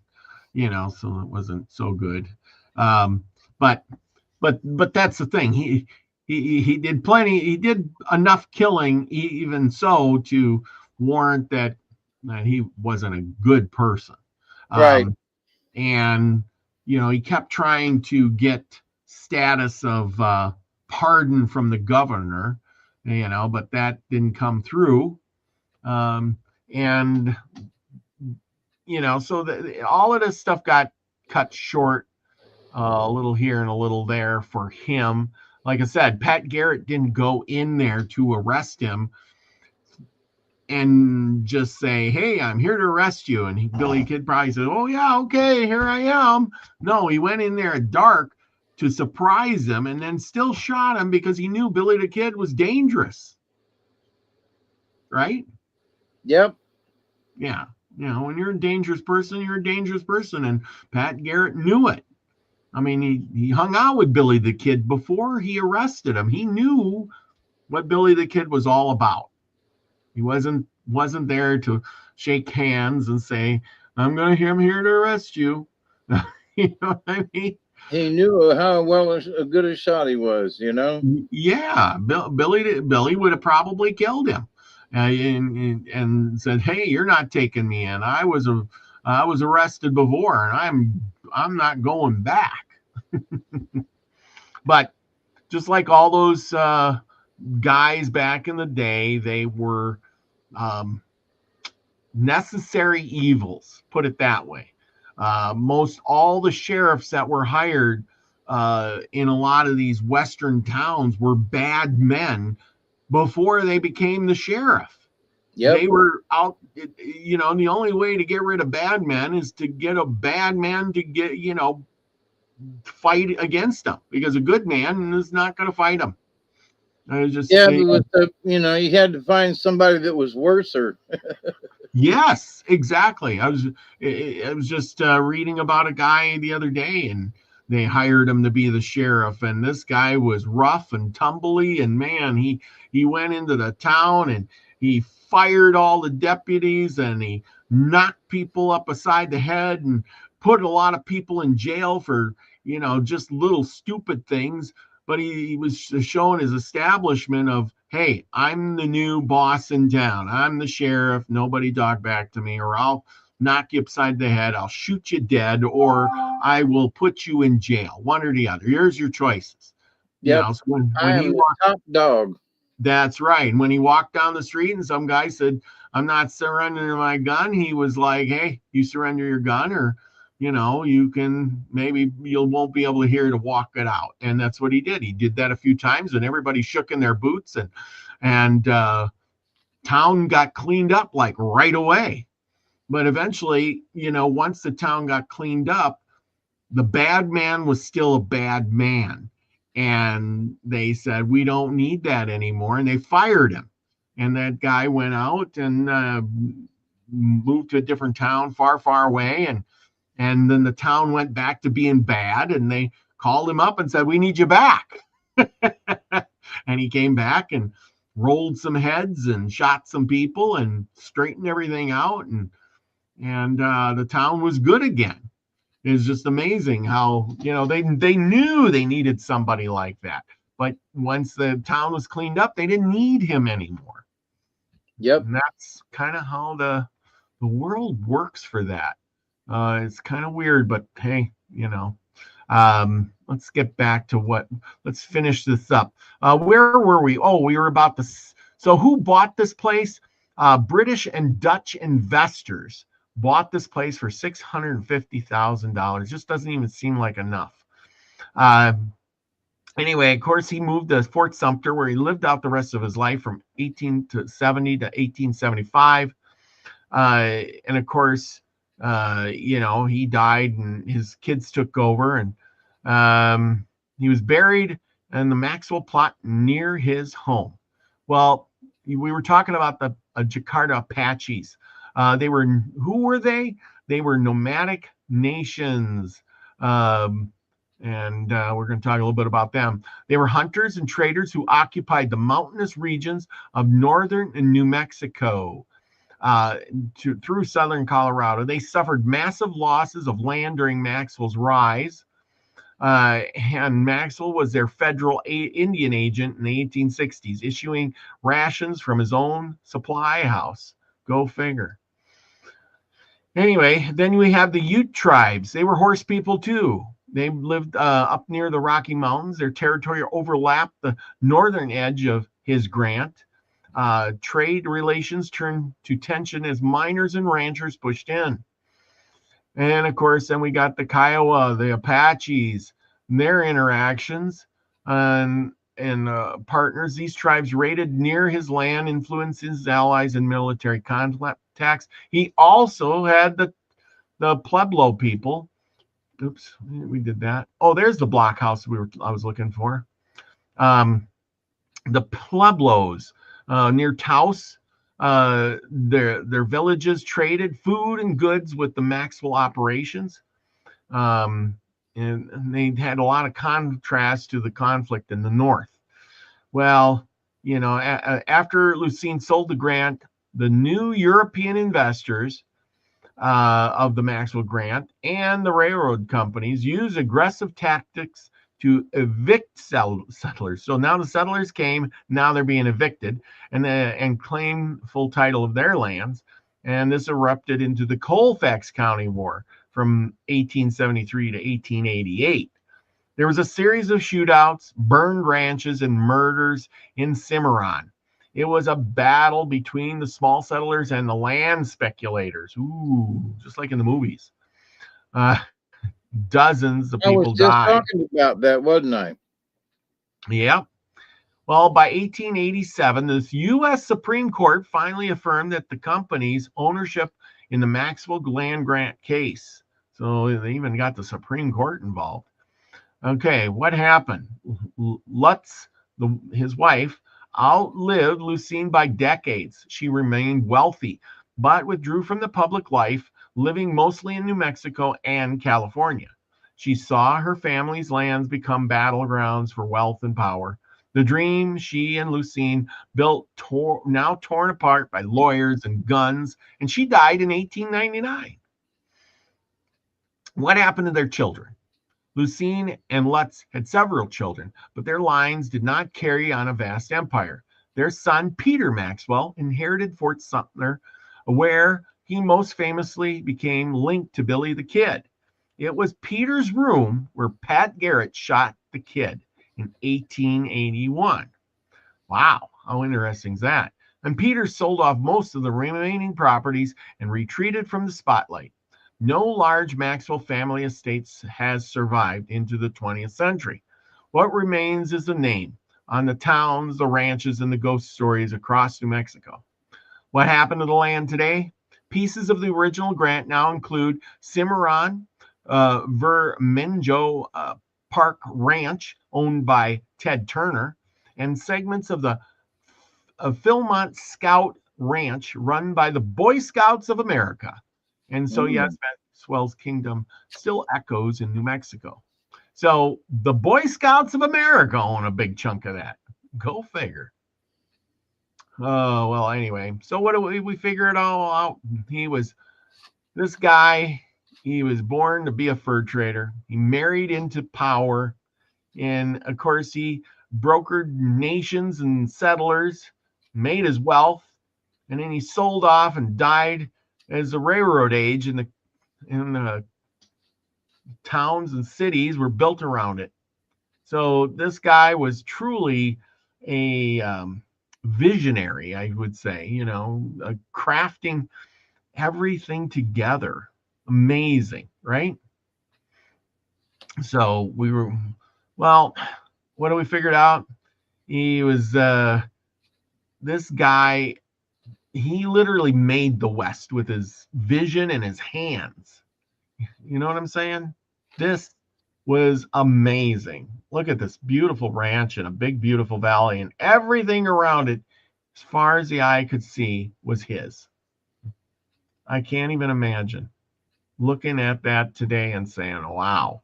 so it wasn't so good. But that's the thing. He did plenty. He did enough killing, even so, to warrant that he wasn't a good person. Right. And he kept trying to get status of pardon from the governor, but that didn't come through. And so all of this stuff got cut short, a little here and a little there for him. Like I said, Pat Garrett didn't go in there to arrest him and just say, "Hey, I'm here to arrest you." And Billy Kid probably said, "Oh yeah, okay, here I am." No, he went in there at dark to surprise him, and then still shot him because he knew Billy the Kid was dangerous. Right? Yep. Yeah. When you're a dangerous person, you're a dangerous person, and Pat Garrett knew it. I mean, he hung out with Billy the Kid before he arrested him. He knew what Billy the Kid was all about. He wasn't there to shake hands and say, I'm here to arrest you. You know what I mean? He knew how a good a shot he was, Yeah, Billy would have probably killed him, and said, "Hey, you're not taking me in. I was arrested before, and I'm not going back." But just like all those guys back in the day, they were necessary evils, put it that way. Most all the sheriffs that were hired in a lot of these western towns were bad men before they became the sheriff. Yep. They were out, the only way to get rid of bad men is to get a bad man to get, fight against them, because a good man is not going to fight them. But you had to find somebody that was worser. Yes, exactly. I was just reading about a guy the other day, and they hired him to be the sheriff, and this guy was rough and tumbly, and man, he went into the town and he fired all the deputies, and he knocked people up beside the head and put a lot of people in jail for just little stupid things. But he was showing his establishment of, hey, I'm the new boss in town. I'm the sheriff. Nobody talk back to me, or I'll knock you upside the head. I'll shoot you dead, or I will put you in jail. One or the other. Here's your choices. Yeah. So when he walked, top dog. That's right. And when he walked down the street and some guy said, I'm not surrendering my gun, he was like, hey, you surrender your gun, or you can, maybe you won't be able to hear to walk it out. And that's what he did. He did that a few times, and everybody shook in their boots, and town got cleaned up like right away. But eventually, once the town got cleaned up, the bad man was still a bad man. And they said, we don't need that anymore. And they fired him. And that guy went out and moved to a different town far, far away. And then the town went back to being bad, and they called him up and said, we need you back. And he came back and rolled some heads and shot some people and straightened everything out. And the town was good again. It's just amazing how, they knew they needed somebody like that. But once the town was cleaned up, they didn't need him anymore. Yep. And that's kind of how the world works for that. It's kind of weird, but hey, let's get back to let's finish this up. Where were we? Oh, we were about this. So who bought this place? British and Dutch investors bought this place for $650,000. Just doesn't even seem like enough. Anyway, of course, he moved to Fort Sumter, where he lived out the rest of his life from 1870 to 1875. And of course, he died and his kids took over, and he was buried in the Maxwell plot near his home. Well, we were talking about the Jakarta Apaches. Who were they? They were nomadic nations. And we're going to talk a little bit about them. They were hunters and traders who occupied the mountainous regions of northern and New Mexico through southern Colorado. They suffered massive losses of land during Maxwell's rise. And Maxwell was their federal Indian agent in the 1860s, issuing rations from his own supply house. Go figure. Anyway, then we have the Ute tribes. They were horse people too. They lived up near the Rocky Mountains. Their territory overlapped the northern edge of his grant. Trade relations turned to tension as miners and ranchers pushed in. And of course, then we got the Kiowa, the Apaches, and their interactions and partners. These tribes raided near his land, influenced his allies in military contacts. He also had the Pueblo people. Oops, we did that. Oh, there's the blockhouse I was looking for. The Pueblos near Taos. Their villages traded food and goods with the Maxwell operations. And they had a lot of contrast to the conflict in the north. Well, after Lucien sold the grant, the new European investors of the Maxwell Grant and the railroad companies used aggressive tactics to evict settlers. So now the settlers came, now they're being evicted and claim full title of their lands. And this erupted into the Colfax County War from 1873 to 1888. There was a series of shootouts, burned ranches, and murders in Cimarron. It was a battle between the small settlers and the land speculators. Ooh, just like in the movies. Dozens of people died. I was just talking about that, wasn't I? Yeah. Well, by 1887, the U.S. Supreme Court finally affirmed that the company's ownership in the Maxwell Land Grant case. So they even got the Supreme Court involved. Okay, what happened? Lutz, his wife, outlived Lucien by decades. She remained wealthy, but withdrew from the public life, living mostly in New Mexico and California. She saw her family's lands become battlegrounds for wealth and power. The dream she and Lucien built now torn apart by lawyers and guns, and she died in 1899. What happened to their children? Lucien and Lutz had several children, but their lines did not carry on a vast empire. Their son, Peter Maxwell, inherited Fort Sumter, where he most famously became linked to Billy the Kid. It was Peter's room where Pat Garrett shot the kid in 1881. Wow, how interesting is that? And Peter sold off most of the remaining properties and retreated from the spotlight. No large Maxwell family estates has survived into the 20th century. What remains is the name on the towns, the ranches, and the ghost stories across New Mexico. What happened to the land today? Pieces of the original grant now include Cimarron, Vermenjo Park Ranch, owned by Ted Turner, and segments of the Philmont Scout Ranch, run by the Boy Scouts of America. And so, yes, Maxwell's kingdom still echoes in New Mexico. So the Boy Scouts of America own a big chunk of that. Go figure. Oh, well, anyway. So what do we figure it all out? This guy, he was born to be a fur trader. He married into power. And of course, he brokered nations and settlers, made his wealth, and then he sold off and died as the railroad age, and the towns and cities were built around it. So this guy was truly a visionary, I would say, crafting everything together. Amazing, right? So well, what do we figured out? He was this guy, he literally made the West with his vision and his hands. You know what I'm saying? This was amazing. Look at this beautiful ranch and a big, beautiful valley, and everything around it, as far as the eye could see, was his. I can't even imagine looking at that today and saying, wow,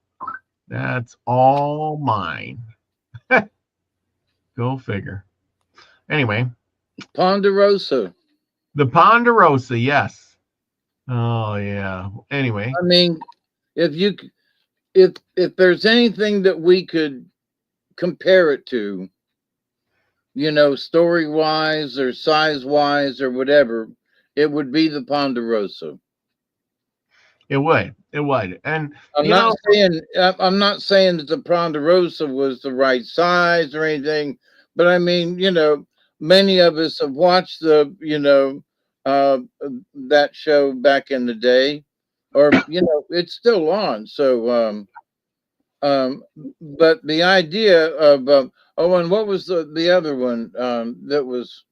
that's all mine. Go figure. Anyway. Ponderosa. The Ponderosa, yes. Oh, yeah. Anyway. I mean, if there's anything that we could compare it to, story wise or size wise or whatever, it would be the Ponderosa. It would. And I'm not saying that the Ponderosa was the right size or anything, but I mean, many of us have watched that show back in the day, or it's still on. So but the idea of and what was the other one that was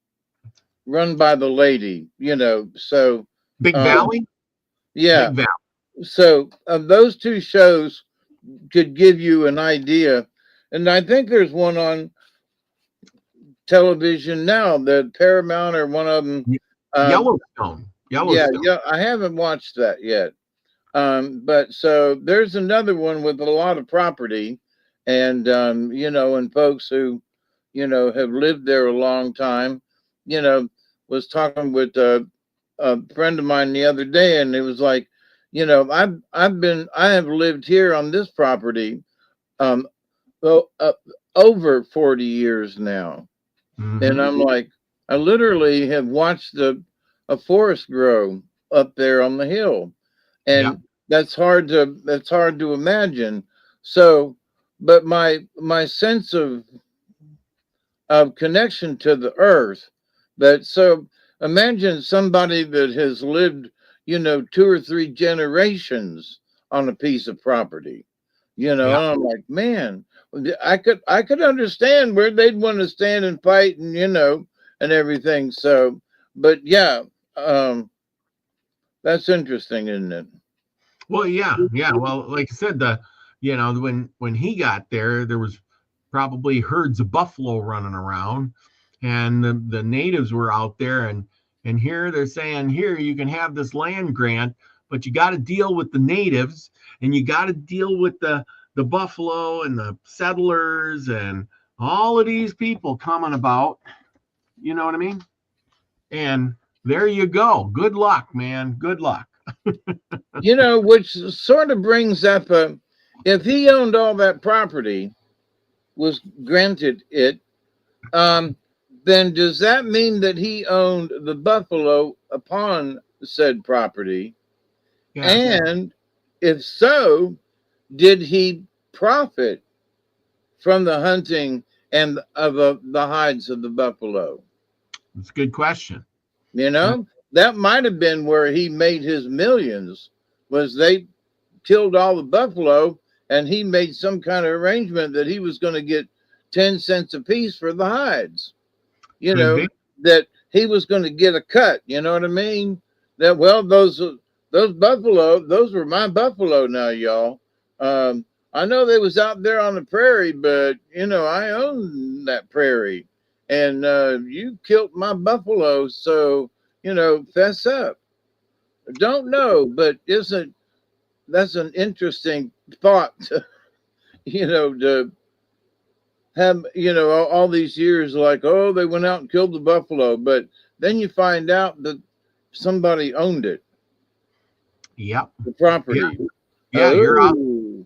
run by the lady, so Big Valley? Yeah. Big Valley. So those two shows could give you an idea. And I think there's one on television now, the Paramount or one of them. Yellowstone. Yeah, I haven't watched that yet. But so there's another one with a lot of property and, and folks who, have lived there a long time, was talking with a friend of mine the other day, and it was like, I have lived here on this property, over 40 years now. Mm-hmm. And I'm like, I literally have watched a forest grow up there on the hill. And that's hard to imagine. So, but my sense of connection to the earth, so imagine somebody that has lived, 2 or 3 generations on a piece of property, and I'm like, man, I could understand where they'd want to stand and fight and, and everything. So, but yeah, that's interesting, isn't it? Well, yeah. Well, like I said, when he got there was probably herds of buffalo running around, and the natives were out there, and here they're saying, here you can have this land grant, but you got to deal with the natives, and you got to deal with the buffalo and the settlers and all of these people coming about. You know what I mean? And there you go. Good luck, man. Good luck. Which sort of brings up if he owned all that property, was granted it, then does that mean that he owned the buffalo upon said property? Yeah. And if so, did he profit from the hunting and of the hides of the buffalo? That's a good question. That might have been where he made his millions, was they killed all the buffalo and he made some kind of arrangement that he was going to get 10 cents a piece for the hides, that he was going to get a cut. You know what I mean? That, well, those buffalo, those were my buffalo now, y'all. I know they was out there on the prairie, but, I own that prairie. And you killed my buffalo, so, fess up. Don't know, but that's an interesting thought to, to have, all these years like, oh, they went out and killed the buffalo, but then you find out that somebody owned it, Yep. the Yeah. property. Yeah. You're out. Oh,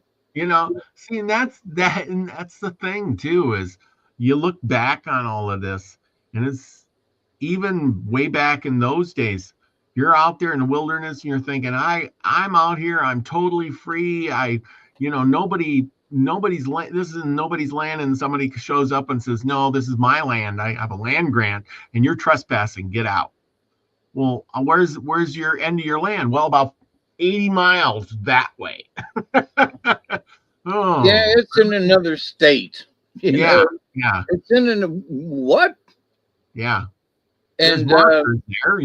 See, and that's the thing too, is you look back on all of this, and it's even way back in those days. You're out there in the wilderness and you're thinking, I'm out here, I'm totally free. Nobody's land, this is nobody's land, and somebody shows up and says, no, this is my land. I have a land grant and you're trespassing, get out. Well, where's your end of your land? Well, about 80 miles that way. yeah, Oh, it's in another state. yeah, yeah, It's in what? yeah. There's And markers there.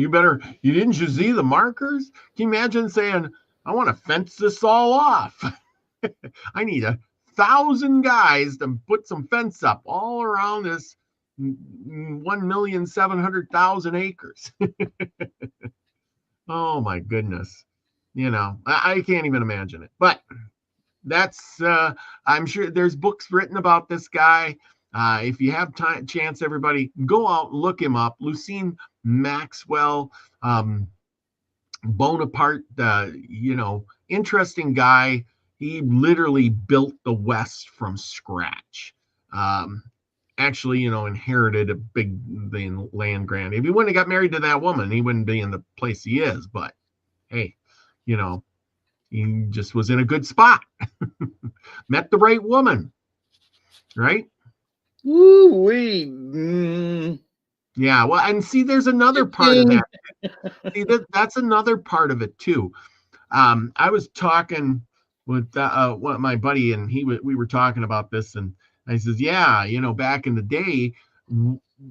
Didn't you see the markers? Can you imagine saying, I want to fence this all off? I need 1,000 guys to put some fence up all around this 1,700,000 acres. Oh my goodness. I can't even imagine it. But that's I'm sure there's books written about this guy. If you have chance, everybody go out, look him up. Lucien Maxwell, Bonaparte, interesting guy. He literally built the West from scratch. Actually, inherited a big land grant. If he wouldn't have got married to that woman, he wouldn't be in the place he is. But hey, he just was in a good spot. Met the right woman, right? woo wee. Yeah, well, and see, there's another part of that. See, that's another part of it too. I was talking with my buddy, and we were talking about this, and I says, yeah, back in the day,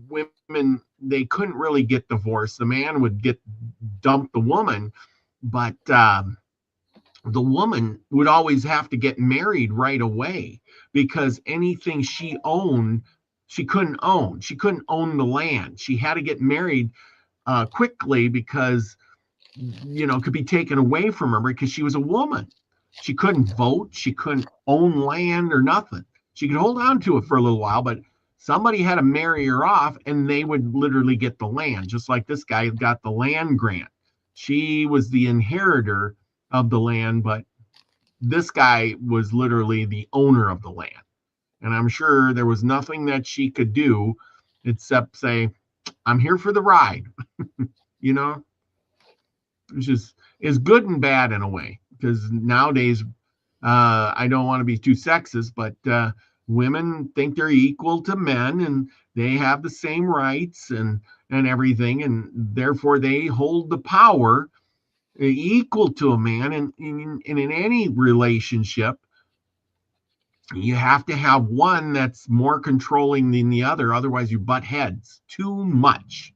women, they couldn't really get divorced. The man would dump the woman, but the woman would always have to get married right away, because anything she owned, she couldn't own. She couldn't own the land. She had to get married quickly, because it could be taken away from her because she was a woman. She couldn't vote. She couldn't own land or nothing. She could hold on to it for a little while, but somebody had to marry her off, and they would literally get the land, just like this guy got the land grant. She was the inheritor of the land, but this guy was literally the owner of the land. And I'm sure there was nothing that she could do except say, I'm here for the ride. Which is good and bad in a way, because nowadays, I don't want to be too sexist, but women think they're equal to men, and they have the same rights and everything, and therefore they hold the power equal to a man. And in any relationship, you have to have one that's more controlling than the other. Otherwise, you butt heads too much,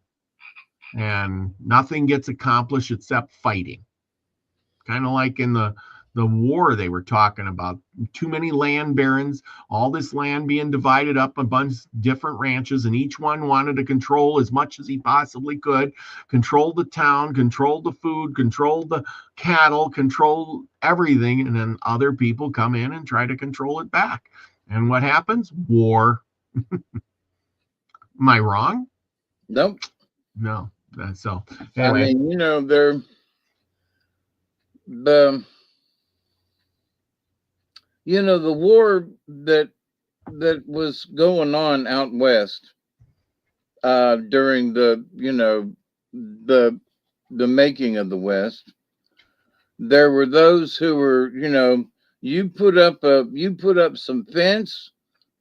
and nothing gets accomplished except fighting. Kind of like in the war they were talking about. Too many land barons, all this land being divided up a bunch of different ranches, and each one wanted to control as much as he possibly could, control the town, control the food, control the cattle, control everything, and then other people come in and try to control it back. And what happens? War. Am I wrong? Nope. No. So anyway. I mean, they're the war that was going on out west during the making of the West. There were those who were, you put up some fence.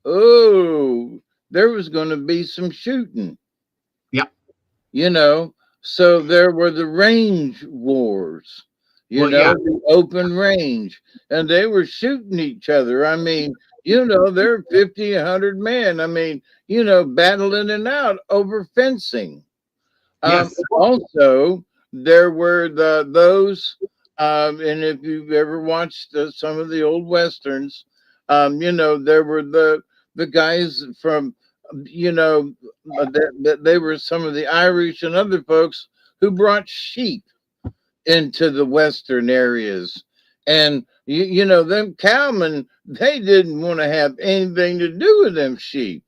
Oh, there was going to be some shooting. Yeah. So there were the range wars. The open range, and they were shooting each other. I mean, there are 50, 100 men. I mean, battling it out over fencing. Yes. Also, there were those, and if you've ever watched some of the old westerns, there were the guys from, they were some of the Irish and other folks who brought sheep into the western areas, And you know, them cowmen, they didn't want to have anything to do with them sheep.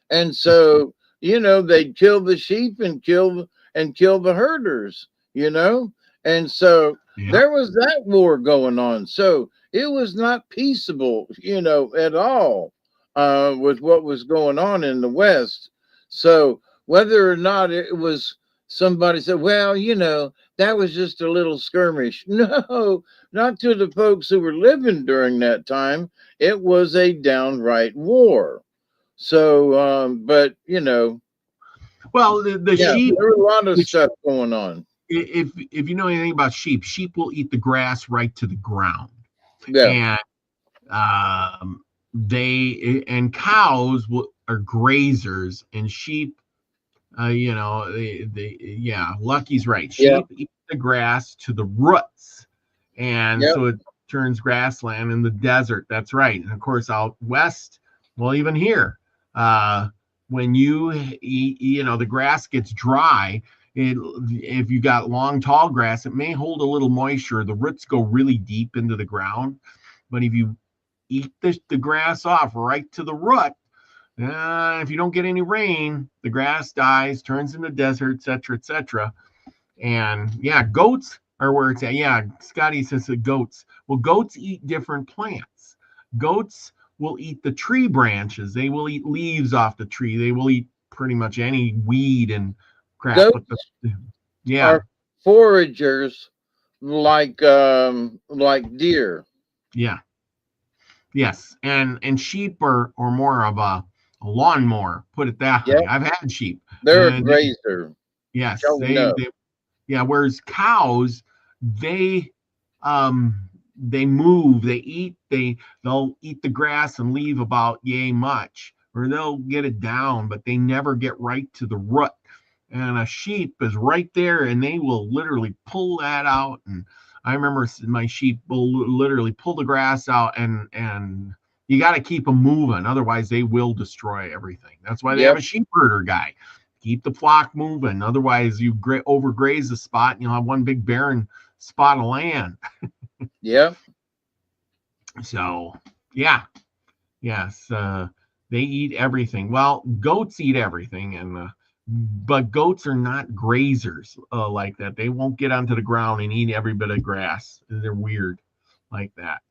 And so, you know, they'd kill the sheep and kill the herders, you know? And so Yeah. there was that war going on. So it was not peaceable, you know, at all, with what was going on in the West. So whether or not it was somebody said, well, you know, that was just a little skirmish. No, not to the folks who were living during that time. It was a downright war. So, but you know, Well, the yeah, sheep, there were a lot of the stuff going on. if you know anything about sheep, sheep will eat the grass right to the ground, Yeah, and and cows are grazers, and sheep, you know, yeah, Lucky's right. yeah, Sheep eat the grass to the roots, and yeah. so it turns grassland in the desert. That's right. And of course, out west, well, even here, uh, when you eat, you know, the grass gets dry. If you got long, tall grass, it may hold a little moisture. The roots go really deep into the ground, but if you eat the grass off right to the root, if you don't get any rain, the grass dies, turns into desert, etc., etc. And yeah, goats are where it's at. Yeah, Scotty says the goats. Well, goats eat different plants. Goats will eat the tree branches. They will eat leaves off the tree. They will eat pretty much any weed and crap. But Goats yeah, are foragers like deer. yeah, yes. And sheep are more of a lawnmower. Put it that way. Yep, I've had sheep, they're a and grazer. yes, Showing up. yeah, whereas cows, they they move, they eat, they'll eat the grass and leave about yay much, or they'll get it down, but they never get right to the root. And a sheep is right there, and they will literally pull that out. And I remember my sheep will literally pull the grass out, and you got to keep them moving, otherwise they will destroy everything. That's why they have Yep, a sheep herder guy. Keep the flock moving. Otherwise, you overgraze the spot and you'll have one big barren spot of land. yep. So, yeah, yes, they eat everything. Well, goats eat everything, and but goats are not grazers like that. They won't get onto the ground and eat every bit of grass. They're weird like that.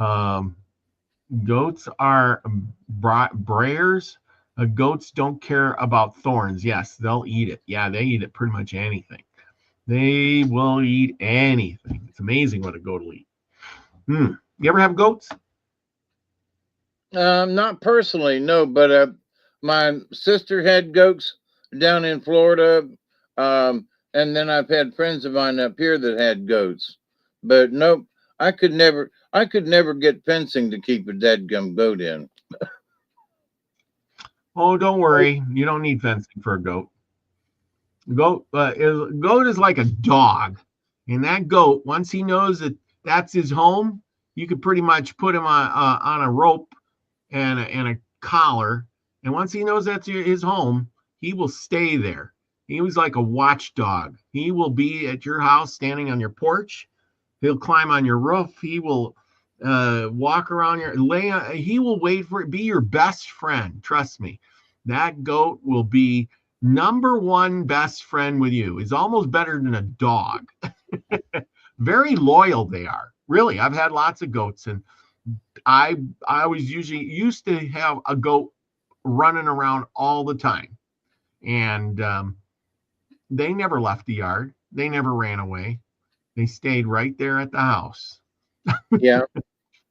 Um, Goats are brayers. Goats don't care about thorns. Yes, they'll eat it. Yeah, they eat it pretty much anything. They will eat anything. It's amazing what a goat will eat. You ever have goats? Not personally, no, but my sister had goats down in Florida, and then I've had friends of mine up here that had goats. But nope, I could never get fencing to keep a dead-gum goat in. Oh, don't worry. You don't need fencing for a goat. Goat is like a dog, and that goat, once he knows that that's his home, you could pretty much put him on a rope and a collar, and once he knows that's his home, he will stay there. He was like a watchdog. He will be at your house, standing on your porch. He'll climb on your roof. He will walk around your lay. He will wait for it. Be your best friend. Trust me, that goat will be number one best friend with you. Is almost better than a dog. Very loyal they are. Really, I've had lots of goats, and I was usually used to have a goat running around all the time, and they never left the yard. They never ran away. They stayed right there at the house. Yeah,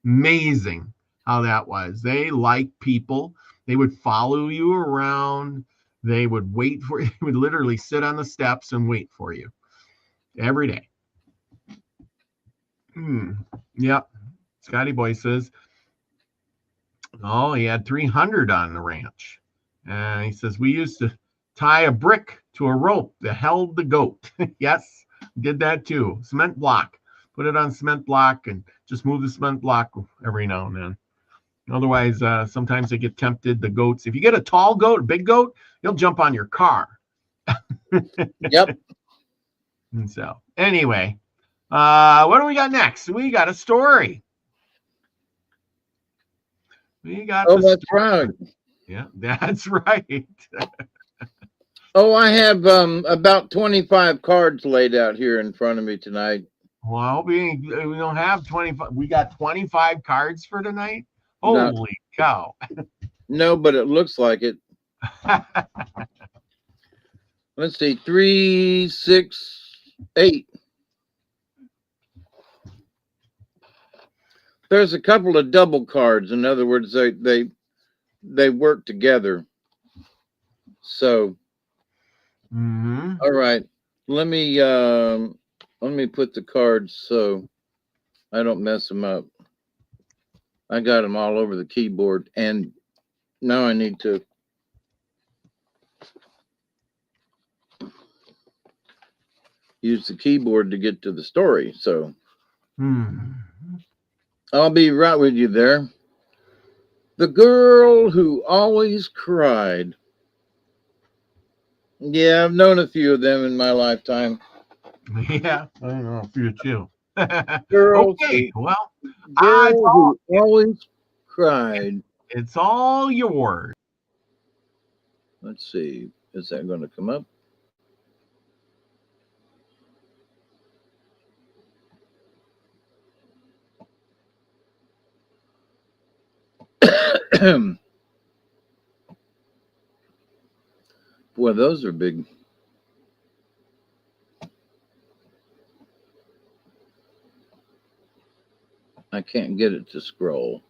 Amazing how that was. They like people. They would follow you around. They would wait for you. They would literally sit on the steps and wait for you every day. Yep. Scotty Boy says, oh, he had 300 on the ranch. And he says, we used to tie a brick to a rope that held the goat. Yes, did that too. Cement block. Put it on cement block and just move the cement block every now and then. Otherwise, sometimes they get tempted, the goats. If you get a tall goat, a big goat, he'll jump on your car. yep. And so, anyway, What do we got next? We got a story. We got Oh, the that's story. right. Yeah, that's right. Oh, I have about 25 cards laid out here in front of me tonight. Well, we don't have 25. We got 25 cards for tonight. No, Holy cow. no, but it looks like it. Let's see, 3, 6, 8. There's a couple of double cards. In other words, they work together. So, all right. Let me put the cards so I don't mess them up. I got them all over the keyboard, and now I need to use the keyboard to get to the story. So I'll be right with you there. The girl who always cried. Yeah, I've known a few of them in my lifetime. Yeah, I don't know if you too. Girls Okay, well, girl who always cried. it's all yours. Let's see. Is that going to come up? Boy, those are big. I can't get it to scroll.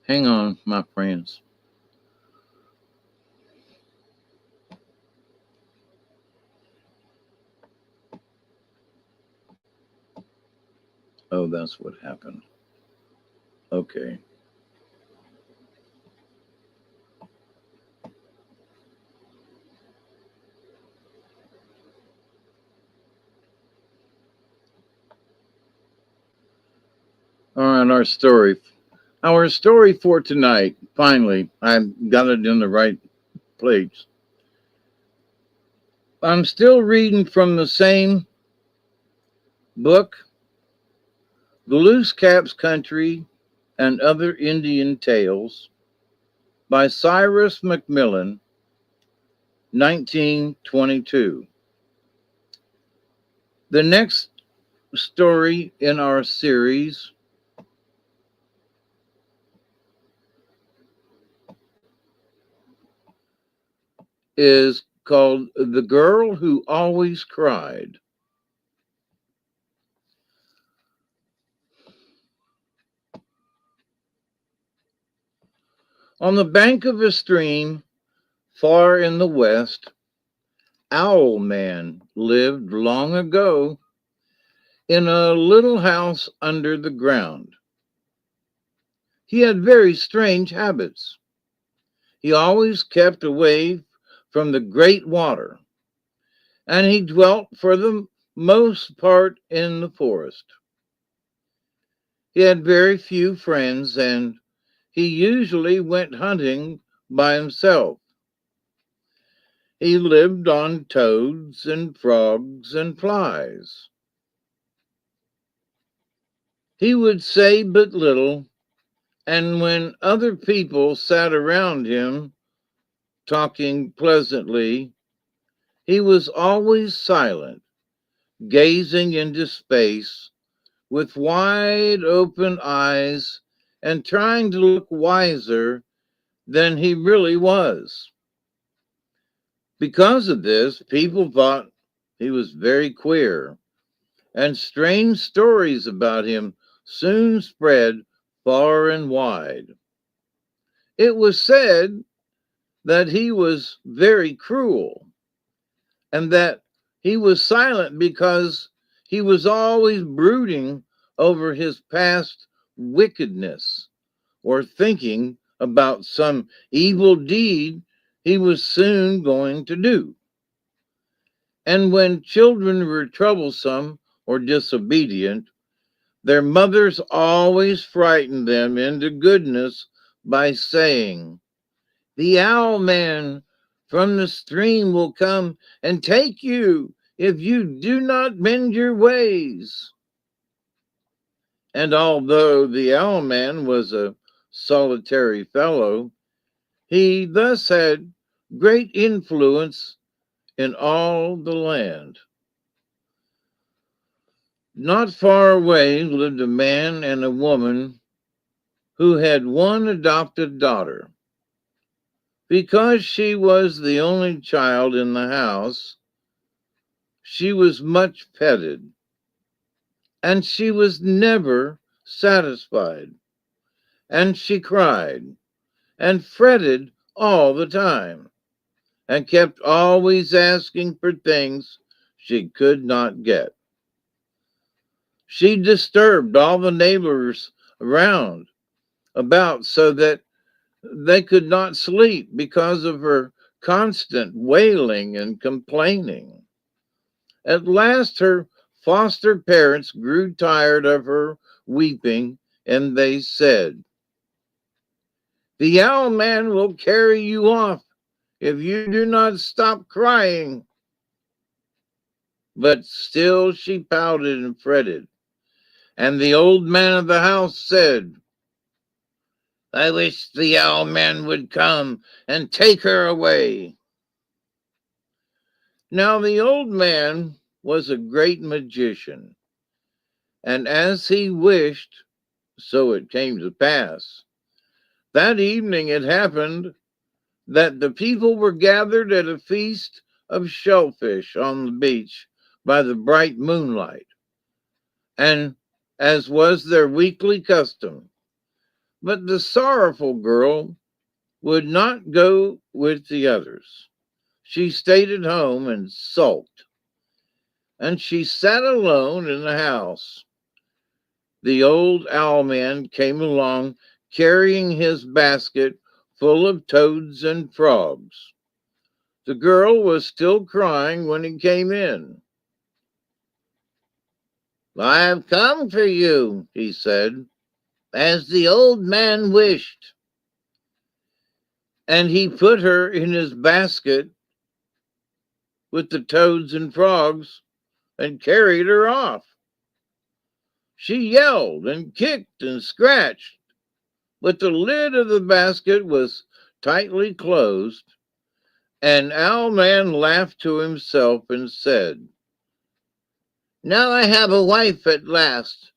Hang on, my friends. Oh, that's what happened. Okay. All right, our story. Our story for tonight. Finally, I got it in the right place. I'm still reading from the same book, The Loose Caps Country and Other Indian Tales by Cyrus Macmillan, 1922. The next story in our series is called The Girl Who Always Cried. On the bank of a stream far in the west, Owl Man lived long ago in a little house under the ground. He had very strange habits. He always kept away from the great water, and he dwelt for the most part in the forest. He had very few friends, and he usually went hunting by himself. He lived on toads and frogs and flies. He would say but little, and when other people sat around him talking pleasantly, he was always silent, gazing into space with wide open eyes and trying to look wiser than he really was. Because of this, people thought he was very queer, and strange stories about him soon spread far and wide. It was said that he was very cruel, and that he was silent because he was always brooding over his past wickedness or thinking about some evil deed he was soon going to do. And when children were troublesome or disobedient, their mothers always frightened them into goodness by saying, "The owl man from the stream will come and take you if you do not mend your ways." And although the owl man was a solitary fellow, he thus had great influence in all the land. Not far away lived a man and a woman who had one adopted daughter. Because she was the only child in the house, she was much petted, and she was never satisfied. And she cried and fretted all the time, and kept always asking for things she could not get. She disturbed all the neighbors around about so that they could not sleep because of her constant wailing and complaining. At last, her foster parents grew tired of her weeping, and they said, "The owl man will carry you off if you do not stop crying." But still she pouted and fretted, and the old man of the house said, "I wish the owl man would come and take her away." Now the old man was a great magician, and as he wished, so it came to pass. That evening it happened that the people were gathered at a feast of shellfish on the beach by the bright moonlight, and as was their weekly custom. But the sorrowful girl would not go with the others. She stayed at home and sulked, and she sat alone in the house. The old owl man came along carrying his basket full of toads and frogs. The girl was still crying when he came in. "I have come for you," he said, "as the old man wished." And he put her in his basket with the toads and frogs and carried her off. She yelled and kicked and scratched, but the lid of the basket was tightly closed, and Owlman laughed to himself and said, "Now I have a wife at last.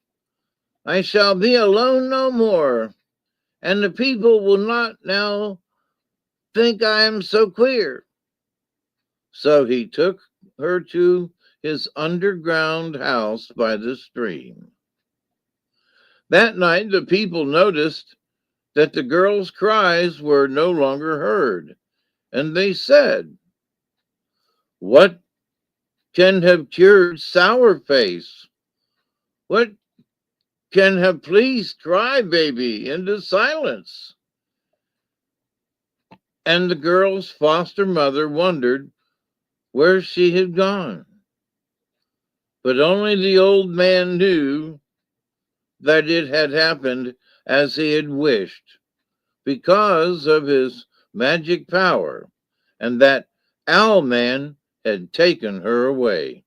I shall be alone no more, and the people will not now think I am so queer." So he took her to his underground house by the stream. That night the people noticed that the girl's cries were no longer heard, and they said, "What can have cured Sour Face? What can have pleased Crybaby into silence?" And the girl's foster mother wondered where she had gone. But only the old man knew that it had happened as he had wished, because of his magic power, and that Owlman had taken her away.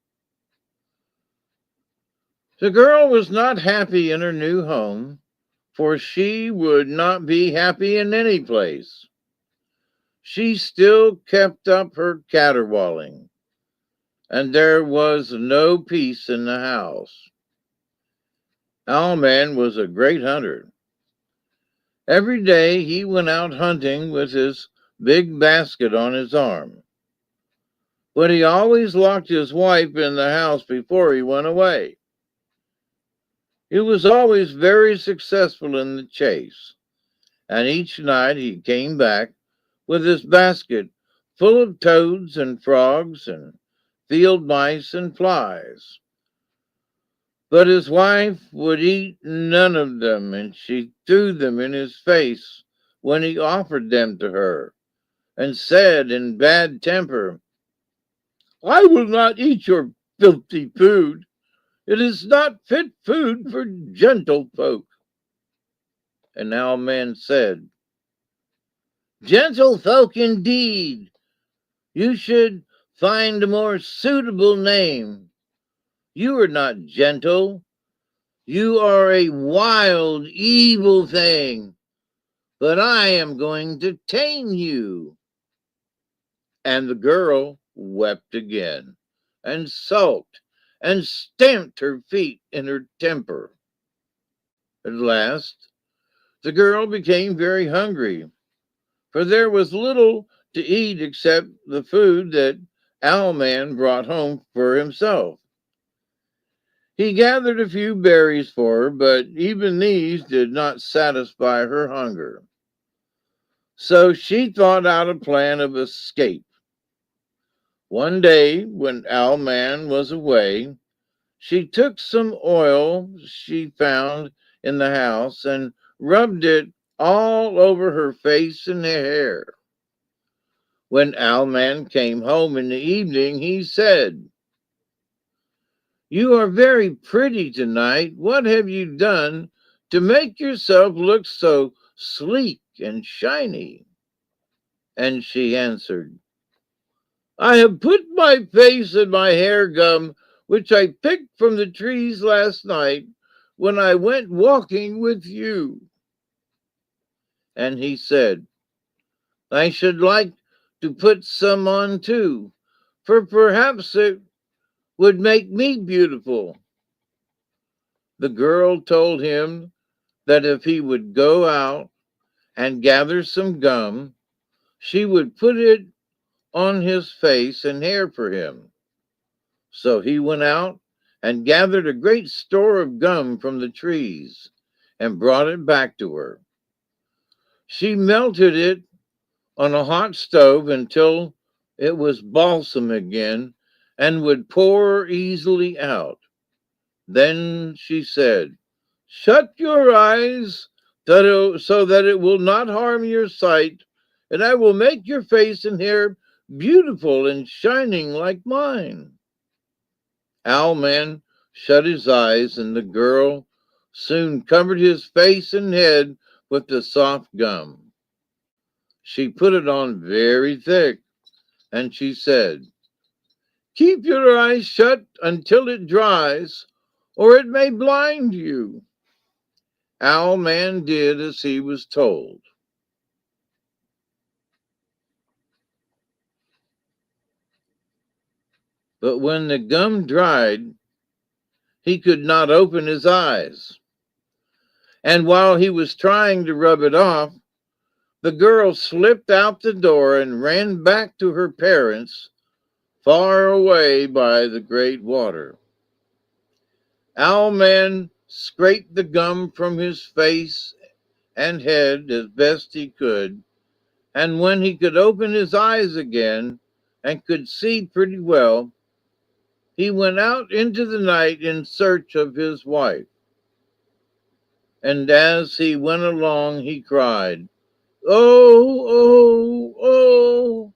The girl was not happy in her new home, for she would not be happy in any place. She still kept up her caterwauling, and there was no peace in the house. Owlman was a great hunter. Every day he went out hunting with his big basket on his arm, but he always locked his wife in the house before he went away. He was always very successful in the chase, and each night he came back with his basket full of toads and frogs and field mice and flies. But his wife would eat none of them, and she threw them in his face when he offered them to her, and said in bad temper, "I will not eat your filthy food. It is not fit food for gentlefolk." And Owlman said, Gentle folk indeed. You should find a more suitable name. You are not gentle. You are a wild, evil thing. But I am going to tame you. And the girl wept again, and sulked, and stamped her feet in her temper. At last, the girl became very hungry, for there was little to eat except the food that Owlman brought home for himself. He gathered a few berries for her, but even these did not satisfy her hunger. So she thought out a plan of escape. One day, when Owlman was away, she took some oil she found in the house and rubbed it all over her face and hair. When Owlman came home in the evening, he said, "You are very pretty tonight. What have you done to make yourself look so sleek and shiny?" And she answered, "I have put my face in my hair gum, which I picked from the trees last night when I went walking with you." And he said, "I should like to put some on too, for perhaps it would make me beautiful." The girl told him that if he would go out and gather some gum, she would put it on his face and hair for him. So he went out and gathered a great store of gum from the trees and brought it back to her. She melted it on a hot stove until it was balsam again and would pour easily out. Then she said, "Shut your eyes so that it will not harm your sight, and I will make your face and hair beautiful and shining like mine." Owlman shut his eyes, and the girl soon covered his face and head with the soft gum. She put it on very thick, and she said, "Keep your eyes shut until it dries, or it may blind you." Owlman did as he was told. But when the gum dried, he could not open his eyes. And while he was trying to rub it off, the girl slipped out the door and ran back to her parents, far away by the great water. Owlman scraped the gum from his face and head as best he could, and when he could open his eyes again and could see pretty well, he went out into the night in search of his wife. And as he went along, he cried, "Oh, oh, oh,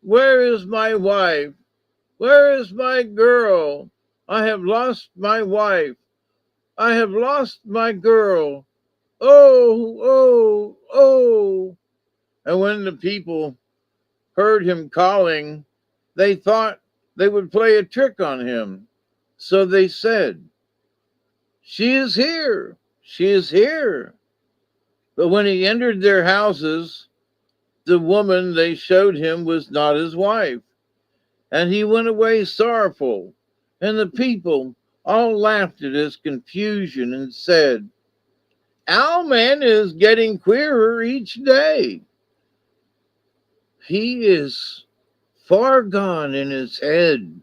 where is my wife? Where is my girl? I have lost my wife. I have lost my girl. Oh, oh, oh." And when the people heard him calling, they thought they would play a trick on him. So they said, "She is here. She is here." But when he entered their houses, the woman they showed him was not his wife. And he went away sorrowful. And the people all laughed at his confusion and said, "Owlman is getting queerer each day. He is far gone in his head."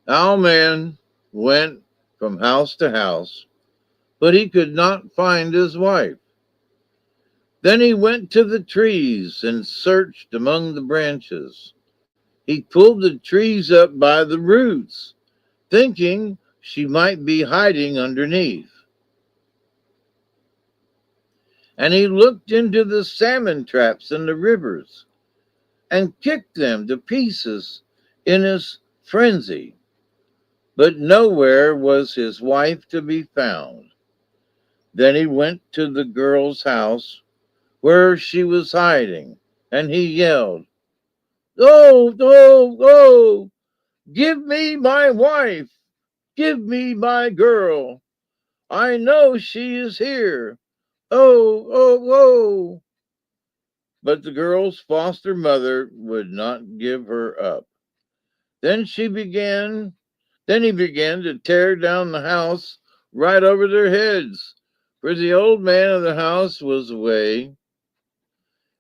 Owlman went from house to house, but he could not find his wife. Then he went to the trees and searched among the branches. He pulled the trees up by the roots, thinking she might be hiding underneath. And he looked into the salmon traps in the rivers and kicked them to pieces in his frenzy. But nowhere was his wife to be found. Then he went to the girl's house where she was hiding, and he yelled, "Oh, oh, oh! Give me my wife! Give me my girl! I know she is here! Oh, oh, oh!" But the girl's foster mother would not give her up. Then she began, then he began to tear down the house right over their heads, for the old man of the house was away,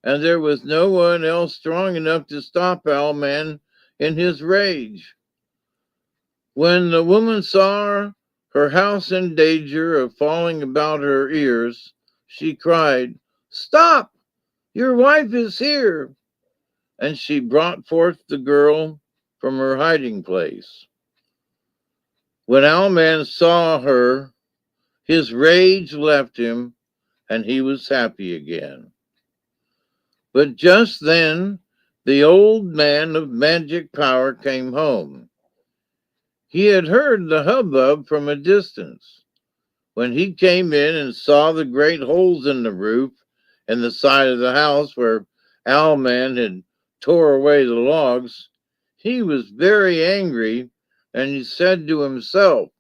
and there was no one else strong enough to stop Owlman in his rage. When the woman saw her house in danger of falling about her ears, she cried, "Stop! Your wife is here!" And she brought forth the girl from her hiding place. When Owlman saw her, his rage left him, and he was happy again. But just then, the old man of magic power came home. He had heard the hubbub from a distance. When he came in and saw the great holes in the roof and the side of the house where Owlman had tore away the logs, he was very angry, and he said to himself,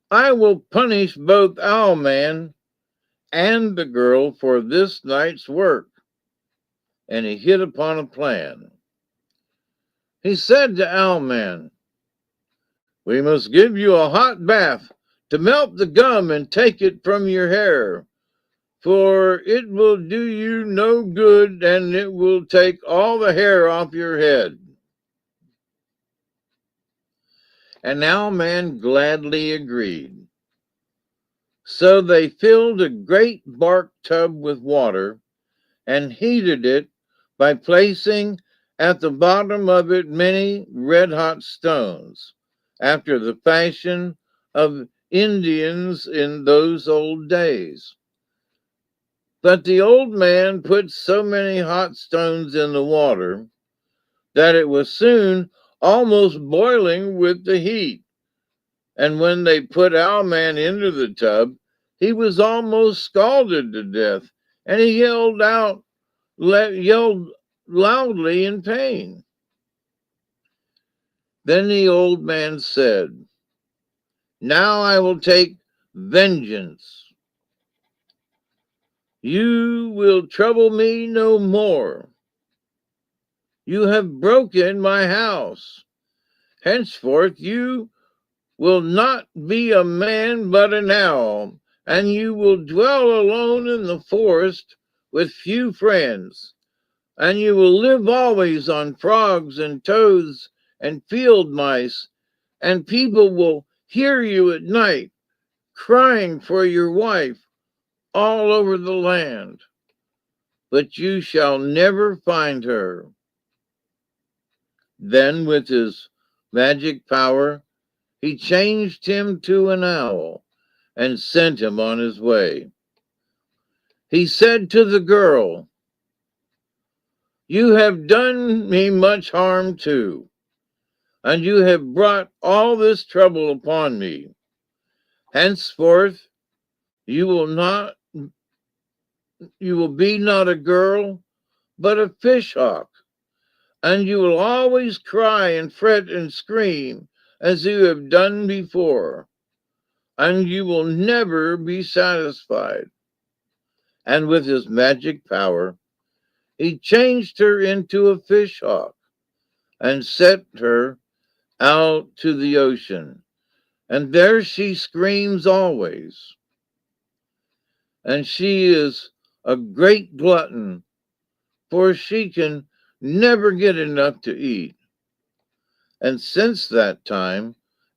"I will punish both Owlman and the girl for this night's work." And he hit upon a plan. He said to Owlman, "We must give you a hot bath to melt the gum and take it from your hair, for it will do you no good and it will take all the hair off your head." And Owlman gladly agreed. So they filled a great bark tub with water and heated it by placing at the bottom of it many red-hot stones, after the fashion of Indians in those old days. But the old man put so many hot stones in the water that it was soon almost boiling with the heat. And when they put Owlman into the tub, he was almost scalded to death, and he yelled loudly in pain. Then the old man said, "Now I will take vengeance. You will trouble me no more. You have broken my house. Henceforth you will not be a man but an owl, and you will dwell alone in the forest with few friends, and you will live always on frogs and toads and field mice, and people will hear you at night crying for your wife all over the land, but you shall never find her." Then, with his magic power, he changed him to an owl and sent him on his way. He said to the girl, "You have done me much harm too, and you have brought all this trouble upon me. Henceforth, you will not you will be not a girl, but a fish hawk, and you will always cry and fret and scream as you have done before, and you will never be satisfied." And with his magic power, he changed her into a fish hawk and set her out to the ocean, and there she screams always. And she is a great glutton, for she can never get enough to eat. And since that time,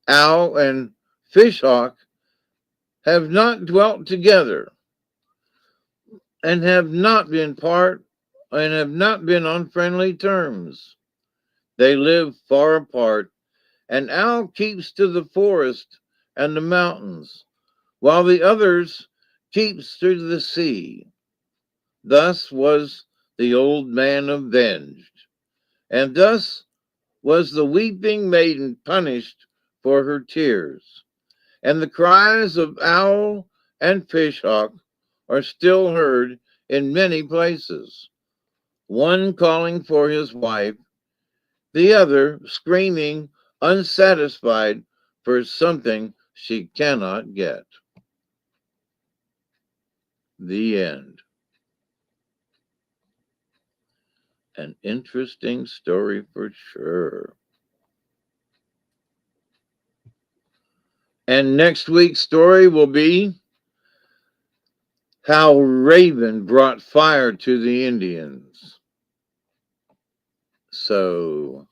owl and fishhawk have not dwelt together, and have not been on friendly terms. They live far apart, and owl keeps to the forest and the mountains, while the others keeps to the sea. Thus was the old man avenged, and thus was the weeping maiden punished for her tears. And the cries of owl and fishhawk are still heard in many places. One calling for his wife, the other screaming unsatisfied for something she cannot get. The end. An interesting story for sure. And next week's story will be how Raven brought fire to the Indians. So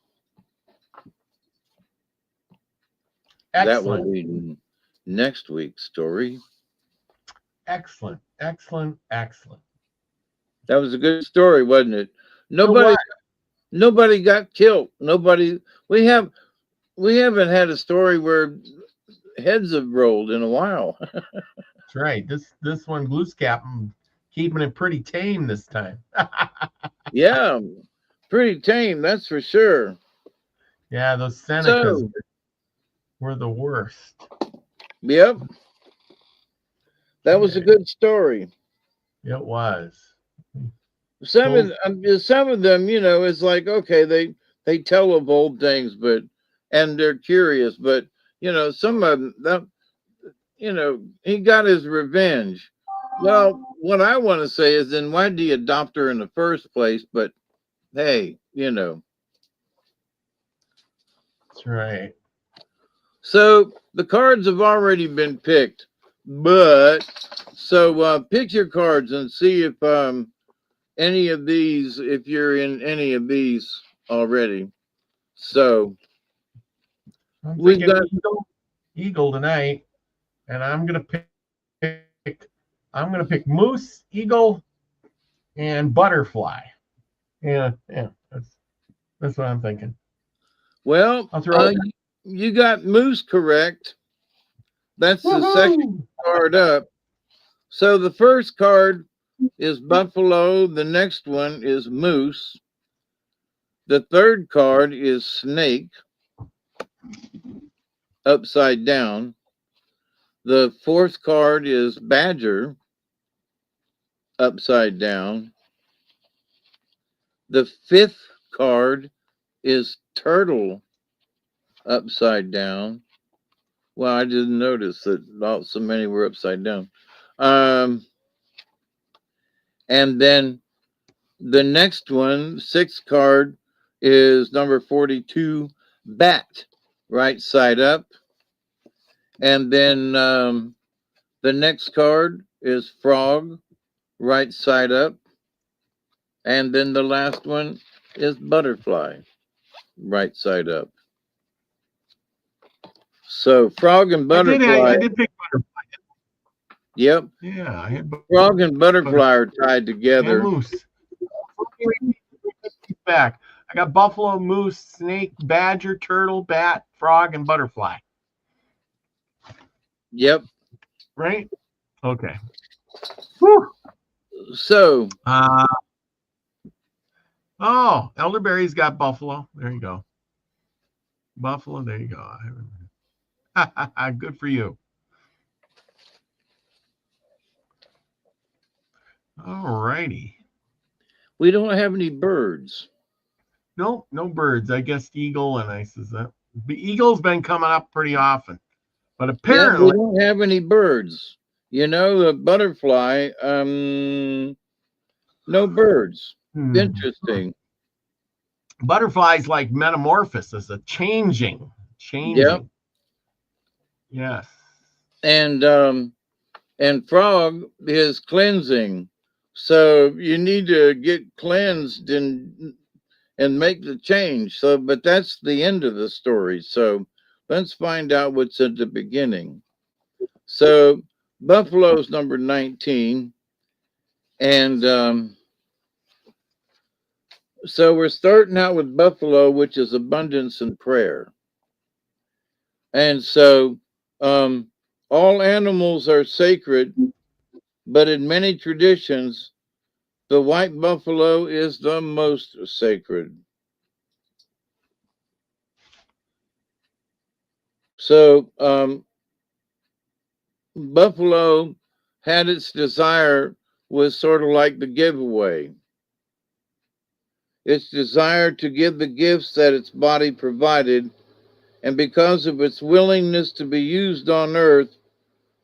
that will be next week's story. Excellent, excellent, excellent. That was a good story, wasn't it? Nobody got killed. We haven't had a story where heads have rolled in a while. That's right. This one, Glooskap, keeping it pretty tame this time. Yeah, pretty tame, that's for sure. Yeah, those Senecas were the worst. Yep. That was a good story. It was. Some of them, it's like, okay, they tell of old things, and they're curious, but some of them, he got his revenge. Well, what I want to say is, then why did he adopt her in the first place? But hey, That's right. So the cards have already been picked, but so pick your cards and see if any of these, if you're in any of these already. So we've got Eagle tonight, and I'm gonna pick Moose, Eagle, and Butterfly. Yeah, that's what I'm thinking. Well, you got Moose correct. That's the second card up. So the first card is Buffalo. The next one is Moose. The third card is Snake, upside down. The fourth card is Badger, upside down. The fifth card is Turtle, upside down. Well, I didn't notice that so many were upside down. And then the next one, sixth card, is number 42, Bat, right side up. And then the next card is Frog, right side up. And then the last one is Butterfly, right side up. So Frog and Butterfly. I did pick Butterfly. Yep. Yeah, I had Frog and Butterfly are tied together. And Moose. Back. I got Buffalo, Moose, Snake, Badger, Turtle, Bat, Frog, and Butterfly. Yep. Right? Okay. Whew. So. Elderberry's got Buffalo. There you go. Buffalo, there you go. Good for you. All righty. We don't have any birds. No birds. I guess Eagle, and I says that. The Eagle's been coming up pretty often. But apparently we don't have any birds. The Butterfly, no birds. Interesting. Butterfly's like metamorphosis, a changing. Yep. Yes. And Frog is cleansing. So you need to get cleansed and make the change. So, but that's the end of the story. So let's find out what's at the beginning. So Buffalo's number 19. And so we're starting out with Buffalo, which is abundance and prayer. And so all animals are sacred, but in many traditions, the white buffalo is the most sacred. So buffalo had its desire was sort of like the giveaway. Its desire to give the gifts that its body provided, and because of its willingness to be used on earth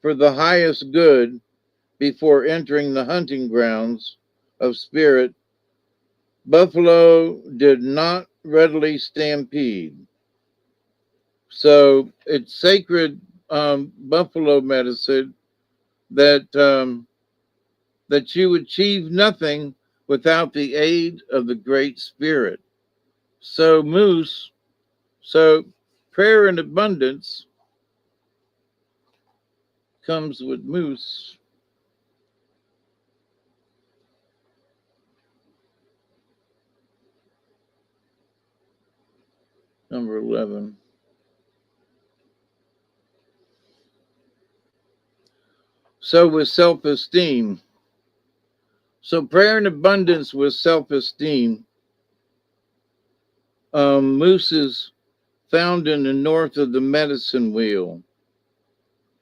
for the highest good before entering the hunting grounds of spirit, buffalo did not readily stampede. So it's sacred buffalo medicine that you achieve nothing without the aid of the Great Spirit. So moose, so prayer in abundance comes with moose. Number 11. So with self-esteem. So prayer in abundance with self-esteem. Mooses found in the north of the medicine wheel,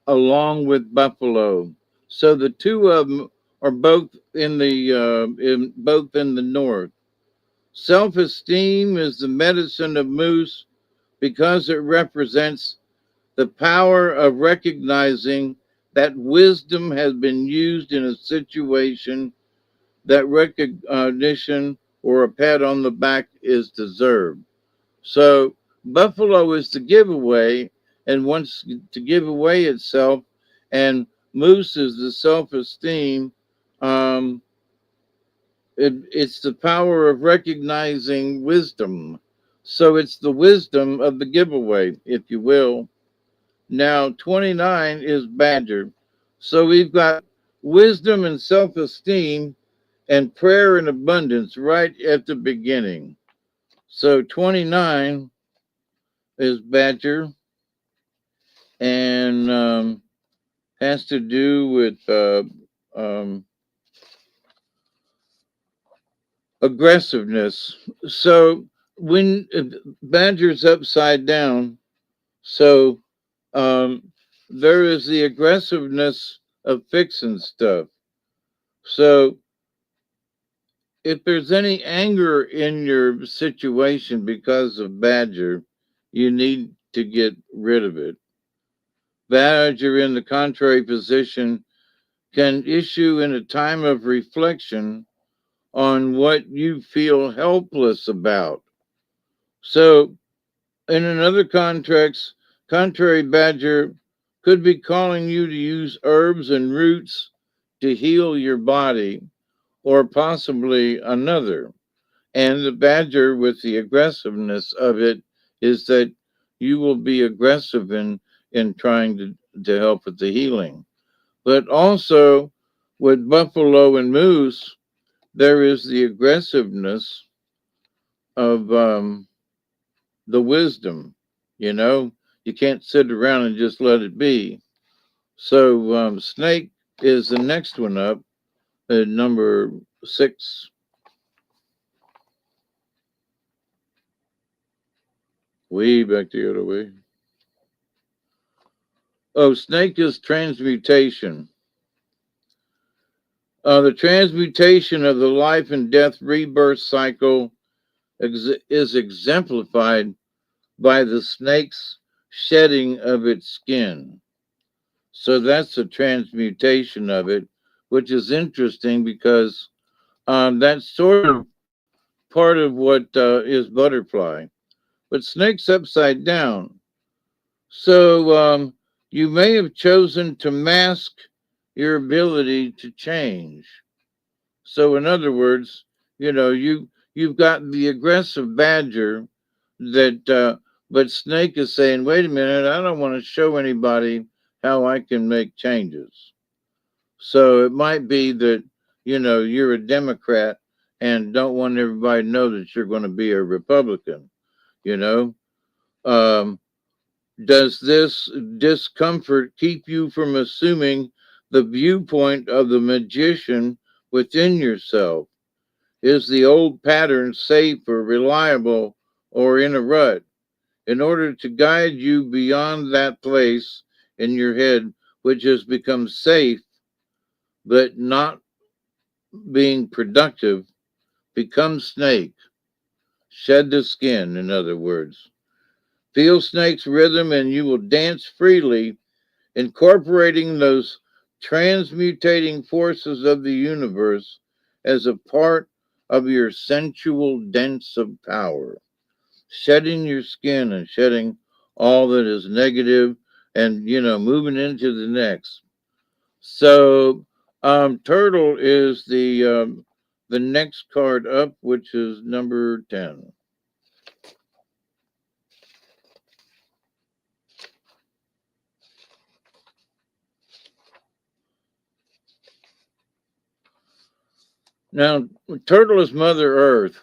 along with buffalo. So the two of them are both in the north. Self-esteem is the medicine of moose because it represents the power of recognizing that wisdom has been used in a situation, that recognition or a pat on the back is deserved. So buffalo is the giveaway and wants to give away itself, and moose is the self-esteem. Um, it's the power of recognizing wisdom. So it's the wisdom of the giveaway, if you will. Now 29 is badger. So we've got wisdom and self-esteem and prayer and abundance right at the beginning. So 29 is badger, and has to do with aggressiveness. So when badger's upside down, so there is the aggressiveness of fixing stuff. So if there's any anger in your situation because of badger, you need to get rid of it. Badger in the contrary position can issue in a time of reflection on what you feel helpless about. So, in another context, contrary badger could be calling you to use herbs and roots to heal your body, or possibly another. And the badger, with the aggressiveness of it, is that you will be aggressive in trying to help with the healing. But also with buffalo and moose, there is the aggressiveness of the wisdom. You know, you can't sit around and just let it be. So snake is the next one up, number 6. Way back the other way. Oh, snake is transmutation. The transmutation of the life and death rebirth cycle is exemplified by the snake's shedding of its skin. So that's the transmutation of it, which is interesting because that's sort of part of what is butterfly. But snake's upside down. So you may have chosen to mask your ability to change. So in other words, you've got the aggressive badger but snake is saying, wait a minute, I don't want to show anybody how I can make changes. So it might be that, you're a Democrat and don't want everybody to know that you're going to be a Republican, you know. Does this discomfort keep you from assuming the viewpoint of the magician within yourself? Is the old pattern safe or reliable or in a rut? In order to guide you beyond that place in your head which has become safe, but not being productive, become snake. Shed the skin, in other words. Feel snake's rhythm and you will dance freely, incorporating those transmutating forces of the universe as a part of your sensual dance of power. Shedding your skin and shedding all that is negative and, moving into the next. So, Turtle is the next card up, which is number 10. Now, Turtle is Mother Earth.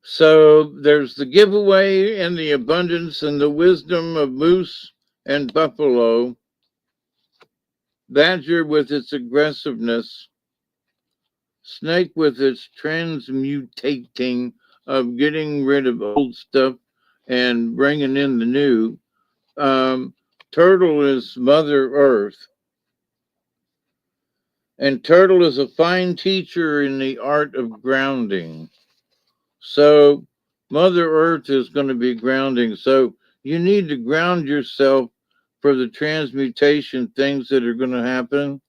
So there's the giveaway and the abundance and the wisdom of moose and buffalo, badger with its aggressiveness, snake with its transmutating of getting rid of old stuff and bringing in the new. Um, Turtle is Mother Earth. And Turtle is a fine teacher in the art of grounding. So Mother Earth is going to be grounding. So you need to ground yourself for the transmutation things that are going to happen.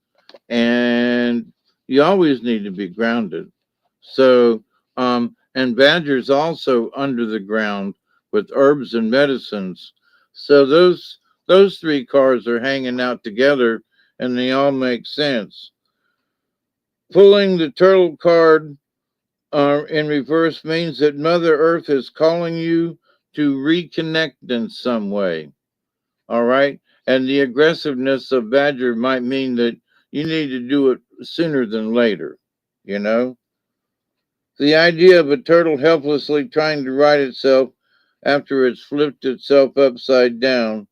And you always need to be grounded. So, and Badger's also under the ground with herbs and medicines. So those three cards are hanging out together and they all make sense. Pulling the turtle card in reverse means that Mother Earth is calling you to reconnect in some way. All right. And the aggressiveness of Badger might mean that you need to do it sooner than later. You know, the idea of a turtle helplessly trying to right itself after it's flipped itself upside down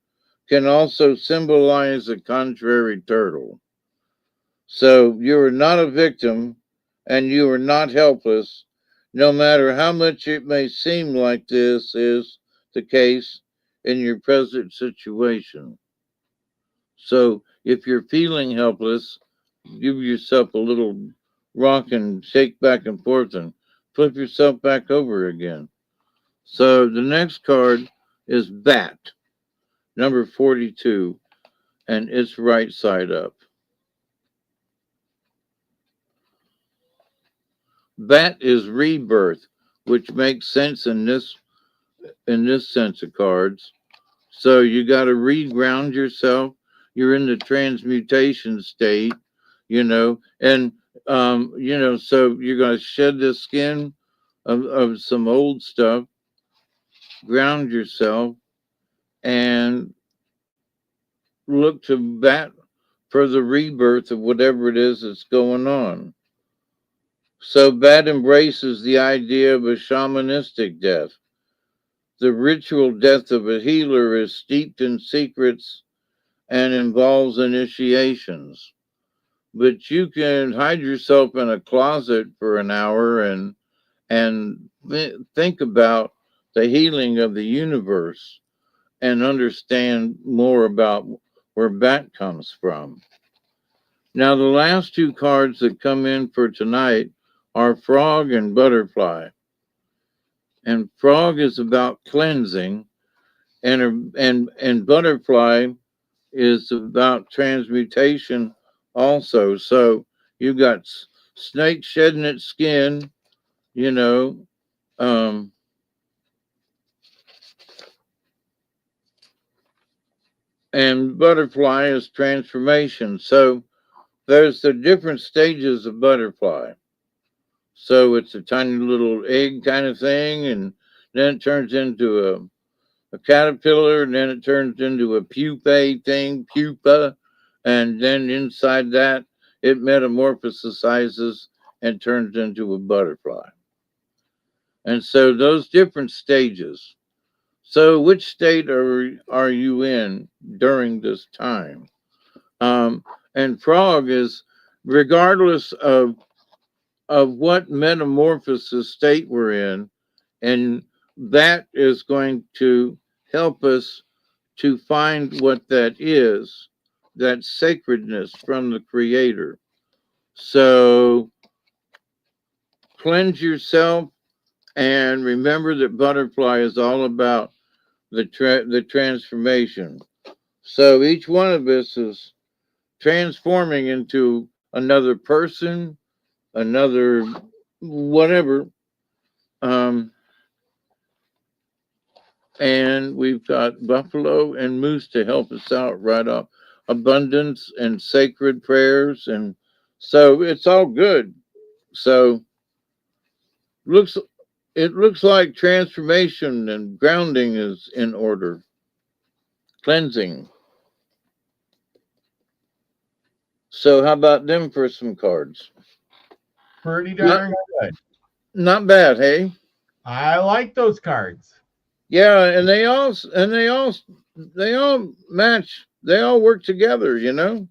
can also symbolize a contrary turtle. So you are not a victim and you are not helpless, no matter how much it may seem like this is the case in your present situation. So if you're feeling helpless, give yourself a little rock and shake back and forth and flip yourself back over again. So the next card is Bat, number 42, and it's right side up. Bat is rebirth, which makes sense in this sense of cards. So you got to reground yourself. You're in the transmutation state, and so you're going to shed the skin of some old stuff, ground yourself, and look to bat for the rebirth of whatever it is that's going on. So Bat embraces the idea of a shamanistic death. The ritual death of a healer is steeped in secrets and involves initiations. But you can hide yourself in a closet for an hour and think about the healing of the universe and understand more about where Bat comes from. Now, the last two cards that come in for tonight are Frog and Butterfly. And Frog is about cleansing, and Butterfly is about transmutation also. So you got snake shedding its skin, you know, um, and Butterfly is transformation. So there's the different stages of Butterfly. So it's a tiny little egg kind of thing, and then it turns into a caterpillar, and then it turns into a pupae thing, pupa, and then inside that it metamorphosizes and turns into a butterfly. And so those different stages. So which state are you in during this time? And Frog is regardless of what metamorphosis state we're in, and that is going to help us to find what that is that sacredness from the Creator. So cleanse yourself and remember that butterfly is all about the transformation. So each one of us is transforming into another person, another whatever. Um, and we've got buffalo and moose to help us out right off. Abundance and sacred prayers, and so it's all good. So looks it looks like transformation and grounding is in order. Cleansing. So how about them for some cards? Pretty Not, darn good. not bad, hey? I like those cards. Yeah, and they all match. They all work together, you know?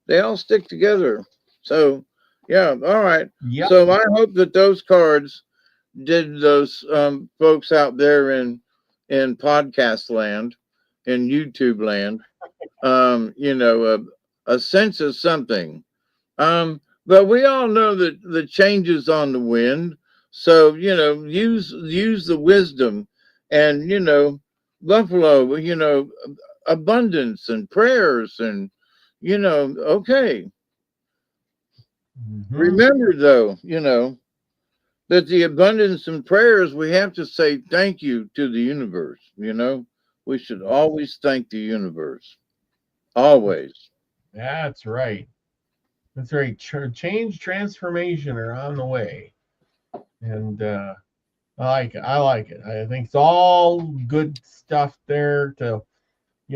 They all stick together. So, yeah, all right. Yep. So I hope that those cards did those folks out there in podcast land, in YouTube land, a sense of something. But we all know that the changes on the wind. So use the wisdom, and buffalo. Abundance and prayers, and okay. Mhm. Remember though, that the abundance and prayers, we have to say thank you to the universe. We should always thank the universe. Always. That's right. That's right. Change, transformation are on the way, and I like it. I like it. I think it's all good stuff there to,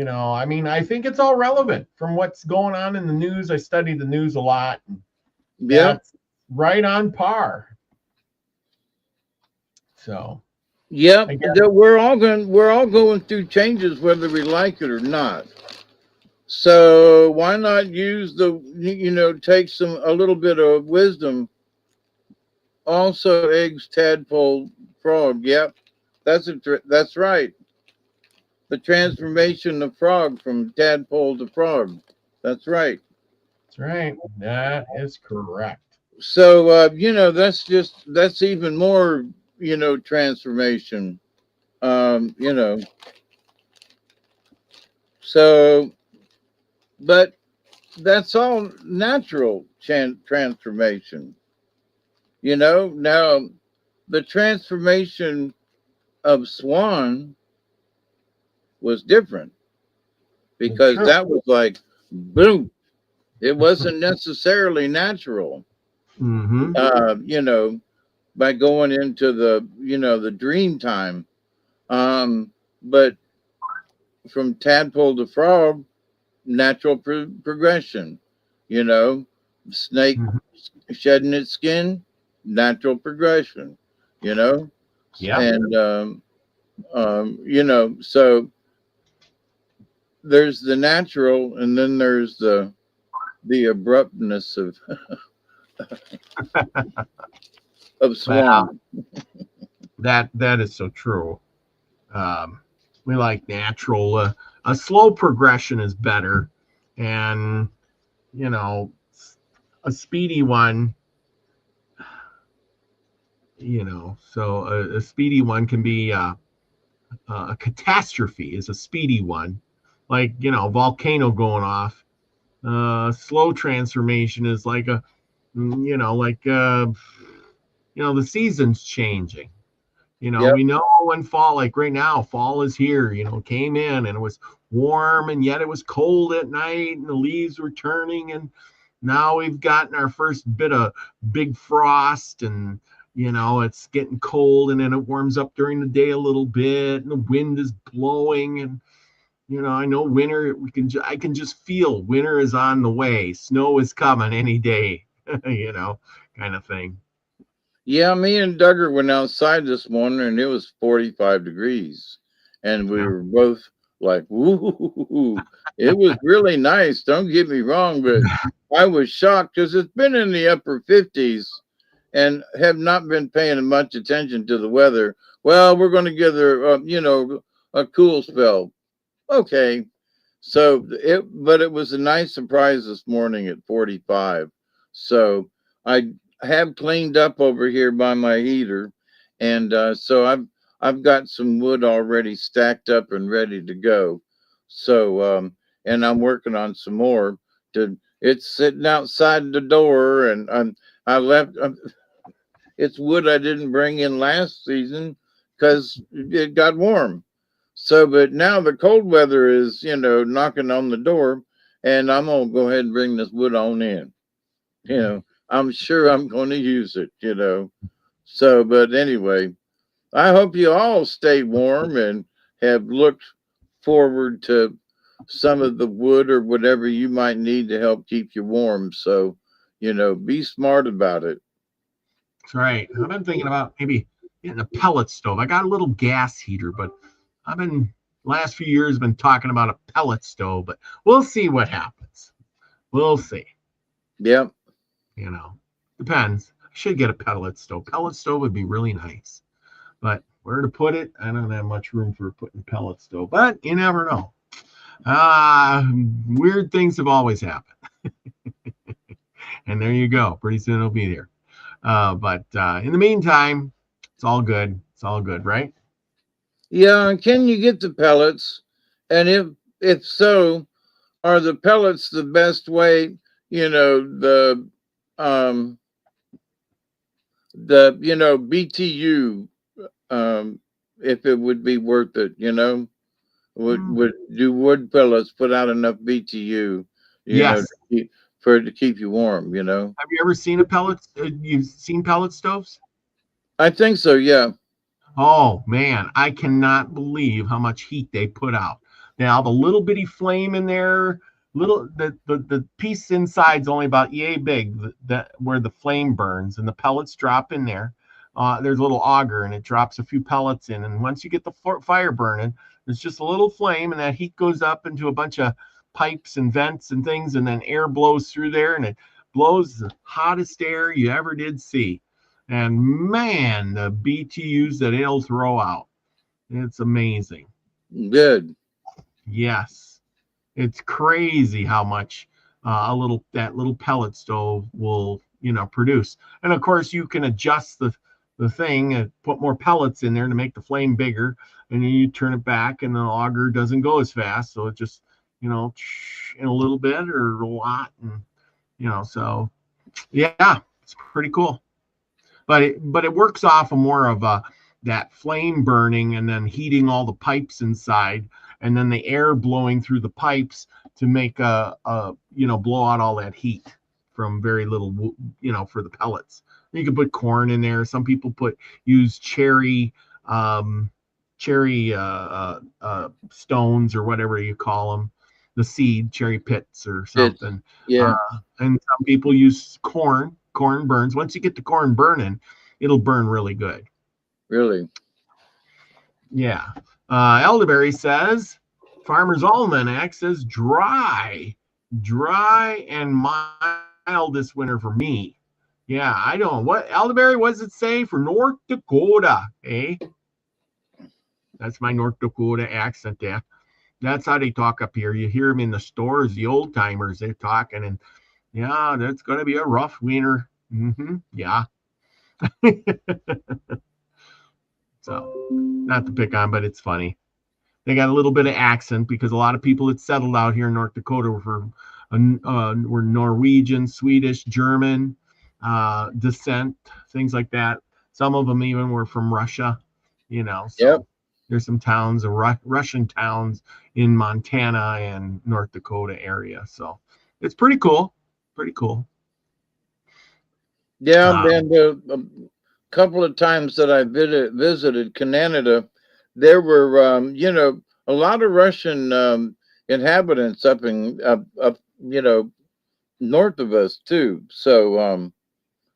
I mean, I think it's all relevant from what's going on in the news. I study the news a lot. And Yep. that's right on par. So, Yep. I guess, That we're all going through changes whether we like it or not. So why not use take a little bit of wisdom. Also eggs, tadpole, frog. Yep. That's right. The transformation of frog from tadpole to frog. That's right. that's right. That is correct. So that's even more, transformation. Um, you know, so but that's all natural transformation. Now the transformation of Swan was different because True. that was like boom. It wasn't necessarily natural. Mm-hmm. Uh, you know, by going into the dream time. But from tadpole to frog, natural progression. You know, snake Mm-hmm. shedding its skin, natural progression. You know, Yeah. and so there's the natural, and then there's the abruptness of Wow. Swan. That is so true. Um, we like natural. A slow progression is better, and you know, a speedy one. So a speedy one can be a catastrophe. Is a speedy one, like volcano going off. Slow transformation is like the seasons changing. Yep. We know when fall, like right now, fall is here, came in and it was warm and yet it was cold at night and the leaves were turning. And now we've gotten our first bit of big frost and, it's getting cold and then it warms up during the day a little bit and the wind is blowing. And, I know winter, I can just feel winter is on the way. Snow is coming any day, kind of thing. Yeah, me and Duggar went outside this morning and it was 45 degrees. And we Yeah. were both like, woo. It was really nice. Don't get me wrong, but I was shocked because it's been in the upper 50s and have not been paying much attention to the weather. Well, we're going to give her, a cool spell. Okay. So but it was a nice surprise this morning at 45. So I have cleaned up over here by my heater, and so I've got some wood already stacked up and ready to go. So and I'm working on some more. It's sitting outside the door, and I left. It's wood I didn't bring in last season because it got warm. So, but now the cold weather is, knocking on the door, and I'm gonna go ahead and bring this wood on in. I'm sure I'm going to use it. So, but anyway, I hope you all stay warm and have looked forward to some of the wood or whatever you might need to help keep you warm. So, be smart about it. That's right. I've been thinking about maybe getting a pellet stove. I got a little gas heater, but I've been last few years been talking about a pellet stove, but we'll see what happens. We'll see. Yep. Depends. I should get a pellet stove. Pellet stove would be really nice. But where to put it, I don't have much room for putting pellet stove. But you never know. Weird things have always happened. And there you go. Pretty soon it'll be there. But in the meantime, it's all good. It's all good, right? Yeah. And can you get the pellets? And if so, are the pellets the best way? Um the BTU, if it would be worth it. Would do wood pellets put out enough BTU, Yes. to keep you warm? Have you ever seen a pellet? You've seen pellet stoves? I think so, yeah. Oh man, I cannot believe how much heat they put out. Now the little bitty flame in there, the piece inside's only about yay big, that where the flame burns and the pellets drop in there. There's a little auger and it drops a few pellets in, and once you get the fire burning, there's just a little flame, and that heat goes up into a bunch of pipes and vents and things, and then air blows through there, and it blows the hottest air you ever did see. And man, the BTUs that it'll throw out, it's amazing. Good. Yes, it's crazy how much that little pellet stove will produce. And of course, you can adjust the thing and put more pellets in there to make the flame bigger, and then you turn it back, and the auger doesn't go as fast, so it just in a little bit or a lot, and so yeah, it's pretty cool. But it works off of more of that flame burning and then heating all the pipes inside, and then the air blowing through the pipes to make blow out all that heat from very little for the pellets. You can put corn in there. Some people use cherry stones or whatever you call them, the seed cherry pits or something. Yeah. And some people use corn. Corn burns. Once you get the corn burning, it'll burn really good. Really? Yeah. Elderberry says, Farmer's Almanac says dry and mild this winter for me. Yeah, I don't. What Elderberry? What does it say for North Dakota? Eh? That's my North Dakota accent there. That's how they talk up here. You hear them in the stores, the old timers, they're talking, and yeah, that's going to be a rough winter. Yeah. So, not to pick on, but it's funny. They got a little bit of accent because a lot of people that settled out here in North Dakota were Norwegian, Swedish, German descent, things like that. Some of them even were from Russia, So Yep. There's some towns, Russian towns in Montana and North Dakota area. So it's pretty cool. Pretty cool. Yeah, and a couple of times that I visited Canada, there were a lot of Russian inhabitants up north of us too. So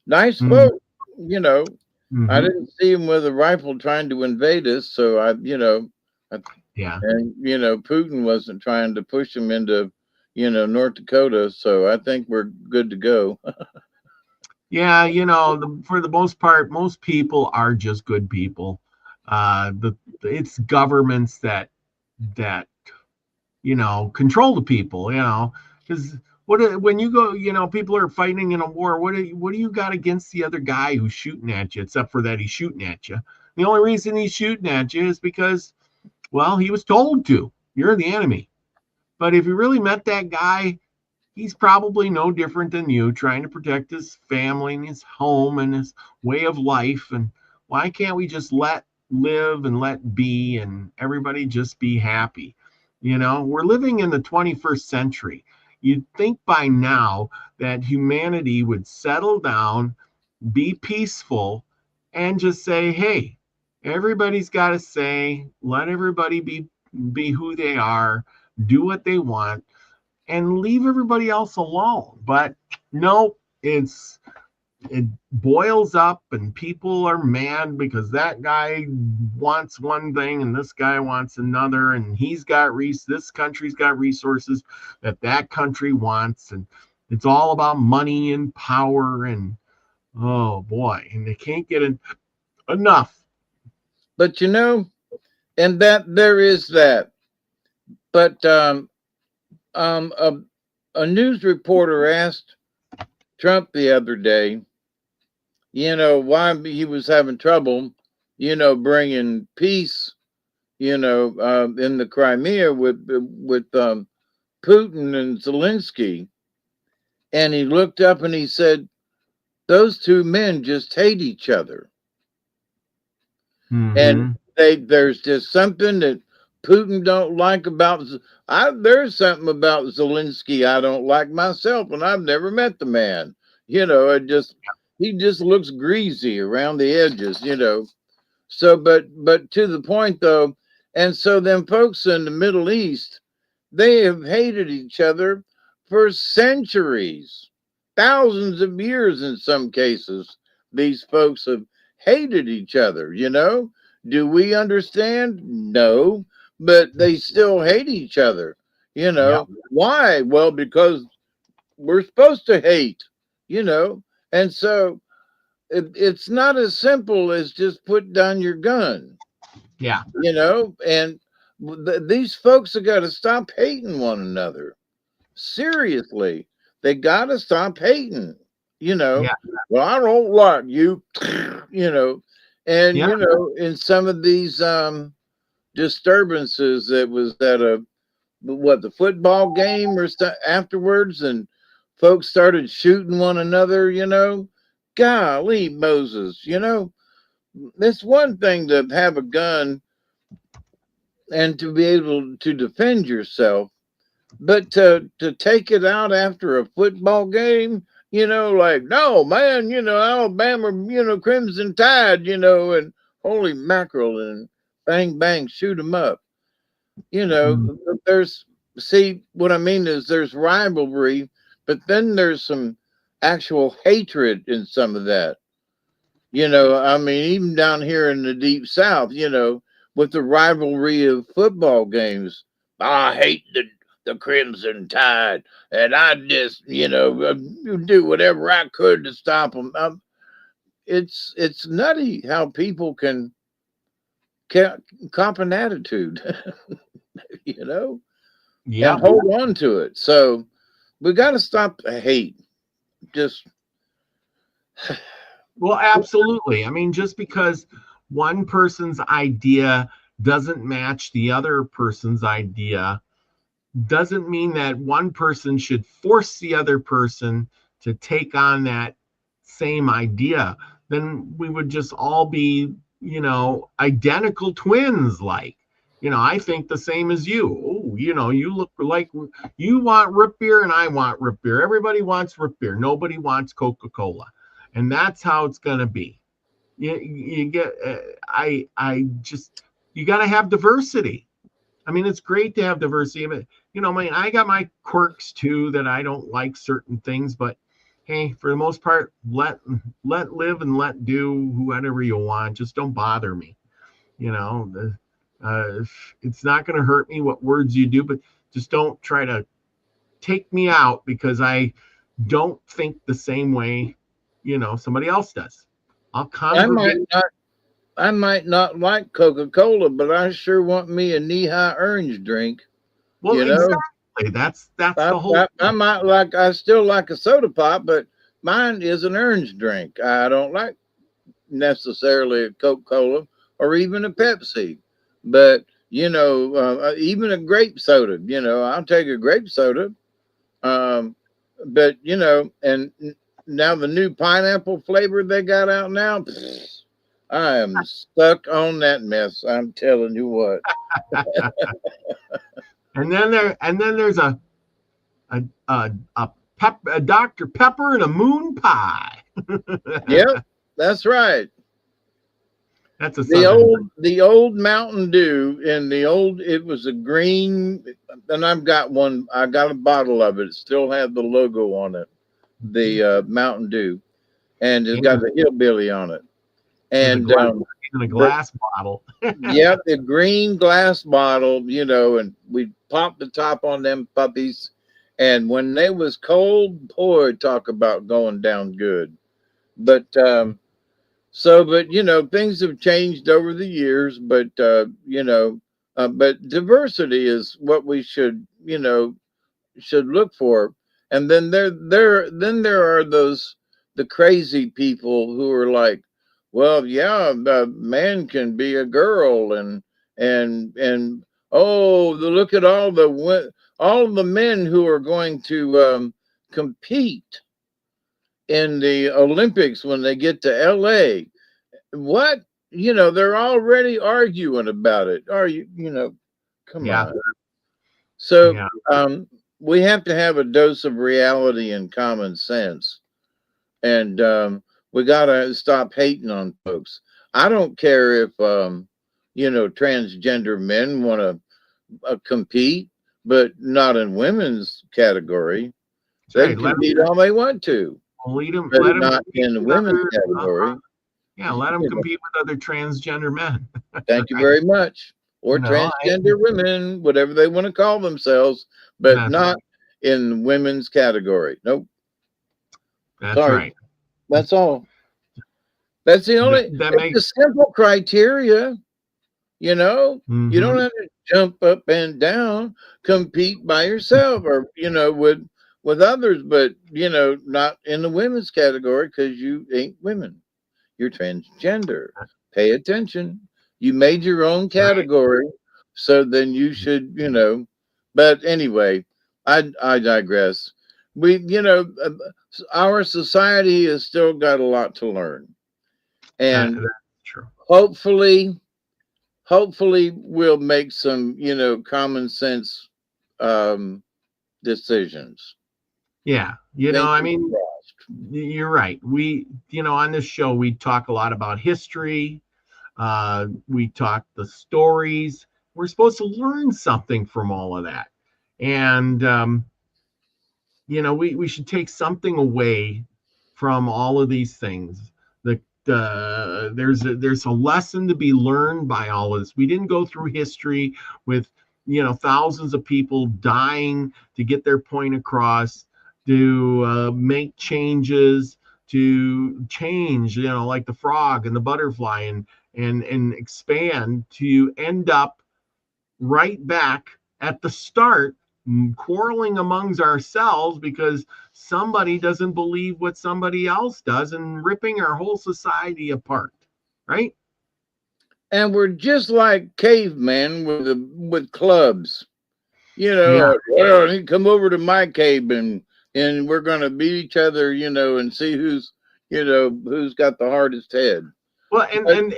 nice folk. I didn't see them with a rifle trying to invade us. So yeah. And Putin wasn't trying to push them into North Dakota. So I think we're good to go. Yeah, for the most part, most people are just good people. It's governments that control the people, because when you go, people are fighting in a war. What do you got against the other guy who's shooting at you, except for that he's shooting at you? The only reason he's shooting at you is because, well, he was told to. You're the enemy. But if you really met that guy, he's probably no different than you, trying to protect his family and his home and his way of life. And why can't we just let live and let be and everybody just be happy? We're living in the 21st century. You'd think by now that humanity would settle down, be peaceful, and just say, hey, everybody's got to say, let everybody be who they are, do what they want, and leave everybody else alone. But no, it boils up and people are mad because that guy wants one thing and this guy wants another, and this country's got resources that country wants, and it's all about money and power, and oh boy, and they can't get enough. But and that there is that. But a news reporter asked Trump the other day, why he was having trouble, bringing peace, in the Crimea with Putin and Zelensky. And he looked up and he said, those two men just hate each other. Mm-hmm. And there's just something that Putin don't like about. There's something about Zelensky I don't like myself, and I've never met the man. He just looks greasy around the edges. So, but to the point though, and so them folks in the Middle East, they have hated each other for centuries, thousands of years in some cases. These folks have hated each other. Do we understand? No, but they still hate each other. Yep. Why? Well, because we're supposed to hate. And so it's not as simple as just put down your gun. Yeah. And these folks have got to stop hating one another. Seriously, they got to stop hating. Yeah. Well, I don't like you. And Yeah. in some of these disturbances, that was at the football game or afterwards, and folks started shooting one another. Golly Moses, it's one thing to have a gun and to be able to defend yourself, but to take it out after a football game, like, no, man, Alabama, Crimson Tide, and holy mackerel, and bang, bang, shoot them up. See, what I mean is there's rivalry, but then there's some actual hatred in some of that. I mean, even down here in the deep South, with the rivalry of football games, I hate the Crimson Tide, and I just, do whatever I could to stop them. It's nutty how people can cop an attitude, Yeah. and hold on to it. So we got to stop the hate. Just Well, absolutely. I mean, just because one person's idea doesn't match the other person's idea doesn't mean that one person should force the other person to take on that same idea. Then we would just all be, identical twins. Like, I think the same as you. Oh, you look like you want root beer and I want root beer. Everybody wants root beer. Nobody wants Coca-Cola. And that's how it's going to be. You get, you got to have diversity. I mean, it's great to have diversity, but I got my quirks too, that I don't like certain things, but hey, for the most part, let live and let do whatever you want. Just don't bother me. It's not going to hurt me what words you do, but just don't try to take me out because I don't think the same way, somebody else does. I'll congregate. I might not like Coca-Cola, but I sure want me a knee-high orange drink. Well, You know, exactly. That's the whole. I still like a soda pop, but mine is an orange drink. I don't like necessarily a Coca-Cola or even a Pepsi, but even a grape soda. I'll take a grape soda. Um, but and now the new pineapple flavor they got out now, I am stuck on that mess. I'm telling you what. And then there's a Dr. Pepper and a moon pie. Yep, that's right. That's a The old Mountain Dew and it was a green, and I got a bottle of it. It still had the logo on it, the Mountain Dew, and it's got the hillbilly on it. And in a glass bottle. yeah, the green glass bottle, and we popped the top on them puppies. And when they was cold, boy, talk about going down good. But things have changed over the years, but but diversity is what we should look for. And then there are the crazy people who are like, well, yeah, a man can be a girl, and oh, look at all the men who are going to compete in the Olympics when they get to LA. What? They're already arguing about it. Come on. So we have to have a dose of reality and common sense. And we got to stop hating on folks. I don't care if, transgender men want to compete, but not in women's category. They can compete all they want to. Let them not in the women's category. Let them compete with other transgender men. Thank you very much. Or transgender women, whatever they want to call themselves, but not in women's category. Nope. That's right. That's all. That's the only. It's a simple criteria. You don't have to jump up and down, compete by yourself, or with others, but not in the women's category because you ain't women. You're transgender. Pay attention. You made your own category, so then you should, But anyway, I digress. Our society has still got a lot to learn, and that's true. Hopefully we'll make some, common sense decisions. Yeah, I mean, you're right. We, on this show, we talk a lot about history. We talk the stories. We're supposed to learn something from all of that. And, we should take something away from all of these things. There's a lesson to be learned by all of this. We didn't go through history with, thousands of people dying to get their point across, to make changes, to change, like the frog and the butterfly, and expand to end up right back at the start, quarreling amongst ourselves because somebody doesn't believe what somebody else does and ripping our whole society apart, right? And we're just like cavemen with clubs. Well, you come over to my cave and we're gonna beat each other, and see who's got the hardest head. Well, and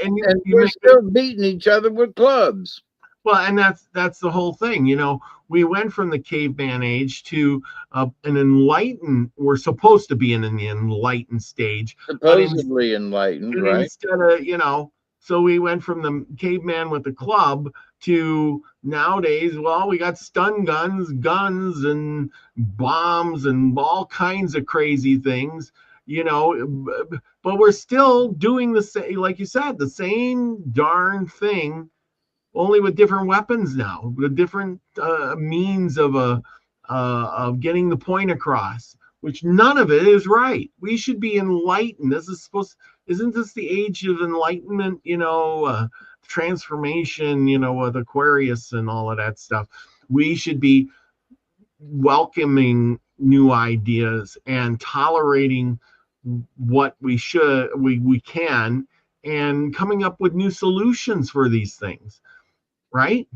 we're still beating each other with clubs. Well, and that's the whole thing. We went from the caveman age to an enlightened. We're supposed to be in an enlightened stage, supposedly enlightened, right? Instead of so we went from the caveman with the club to nowadays. Well, we got stun guns, and bombs, and all kinds of crazy things. But we're still doing the same, like you said, the same darn thing, only with different weapons now, with different means of getting the point across, which none of it is right. We should be enlightened. Isn't this the age of enlightenment, transformation, with Aquarius and all of that stuff? We should be welcoming new ideas and tolerating what we can, and coming up with new solutions for these things, right?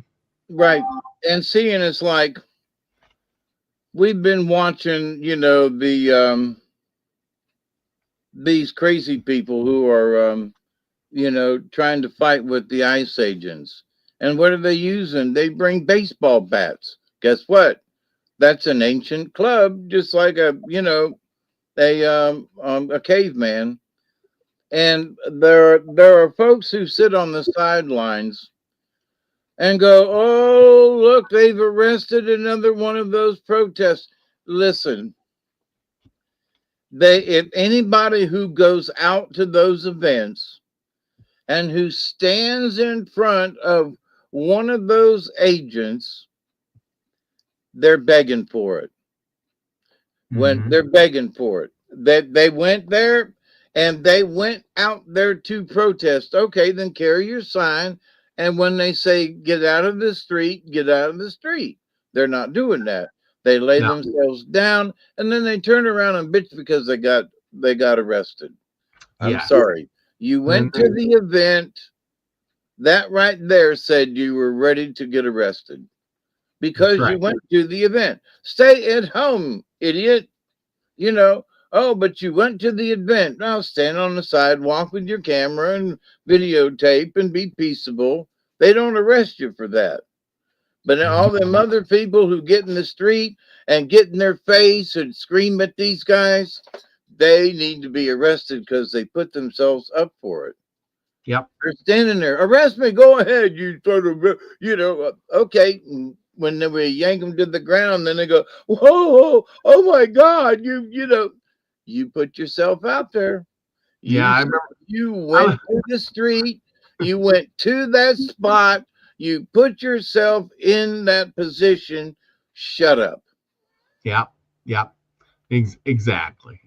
Right. And seeing it's like we've been watching, these crazy people who are trying to fight with the ice agents. And what are they using? They bring baseball bats. Guess what? That's an ancient club, just like a caveman. And there are folks who sit on the sidelines and go, "Oh, look, they've arrested another one of those protests." Listen, if anybody who goes out to those events and who stands in front of one of those agents, they're begging for it. When Mm-hmm. they're begging for it, that they went there and they went out there to protest. Okay, then carry your sign. And when they say get out of the street, get out of the street. They're not doing that. They lay No. themselves down and then they turn around and bitch because they got arrested. I'm Yes. sorry. You went to the event. That right there said you were ready to get arrested because Right. you went to the event. Stay at home, idiot. Oh, but you went to the event. Now stand on the sidewalk with your camera and videotape and be peaceable. They don't arrest you for that. But all them other people who get in the street and get in their face and scream at these guys, they need to be arrested because they put themselves up for it. Yep. They're standing there. Arrest me. Go ahead. You sort of, okay. When we yank them to the ground, then they go, whoa, oh my God. You put yourself out there. Yeah, I remember. You went to the street. You went to that spot. You put yourself in that position. Shut up. Yeah, yeah, exactly.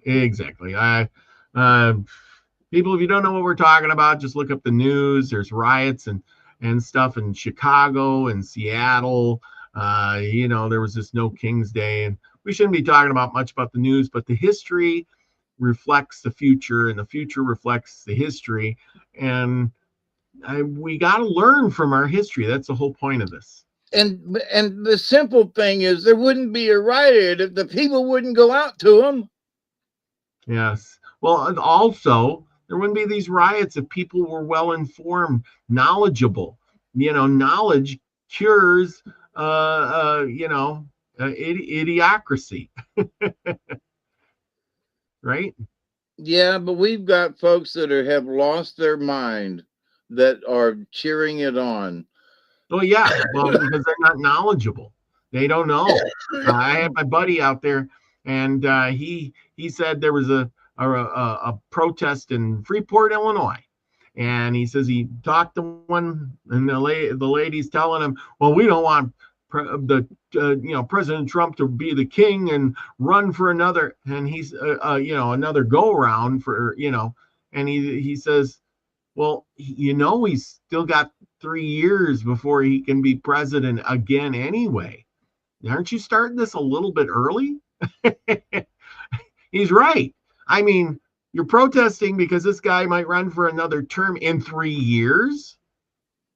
People, if you don't know what we're talking about, just look up the news. There's riots and stuff in Chicago and Seattle. There was this No King's Day, and we shouldn't be talking about much about the news, but the history reflects the future, and the future reflects the history, and we got to learn from our history. That's the whole point of this. And the simple thing is there wouldn't be a riot if the people wouldn't go out to them. Yes. Well, also, there wouldn't be these riots if people were well informed, knowledgeable. Knowledge cures, idiocracy, right? Yeah, but we've got folks that have lost their mind that are cheering it on. Oh, yeah. Well, because they're not knowledgeable. They don't know. I had my buddy out there, and he said there was a protest in Freeport, Illinois. And he says he talked to one, and the lady's telling him, "Well, we don't want President Trump to be the king and run for another," and he's another go around for and he says, "Well, he's still got 3 years before he can be president again anyway. Aren't you starting this a little bit early?" He's right. I mean, you're protesting because this guy might run for another term in 3 years.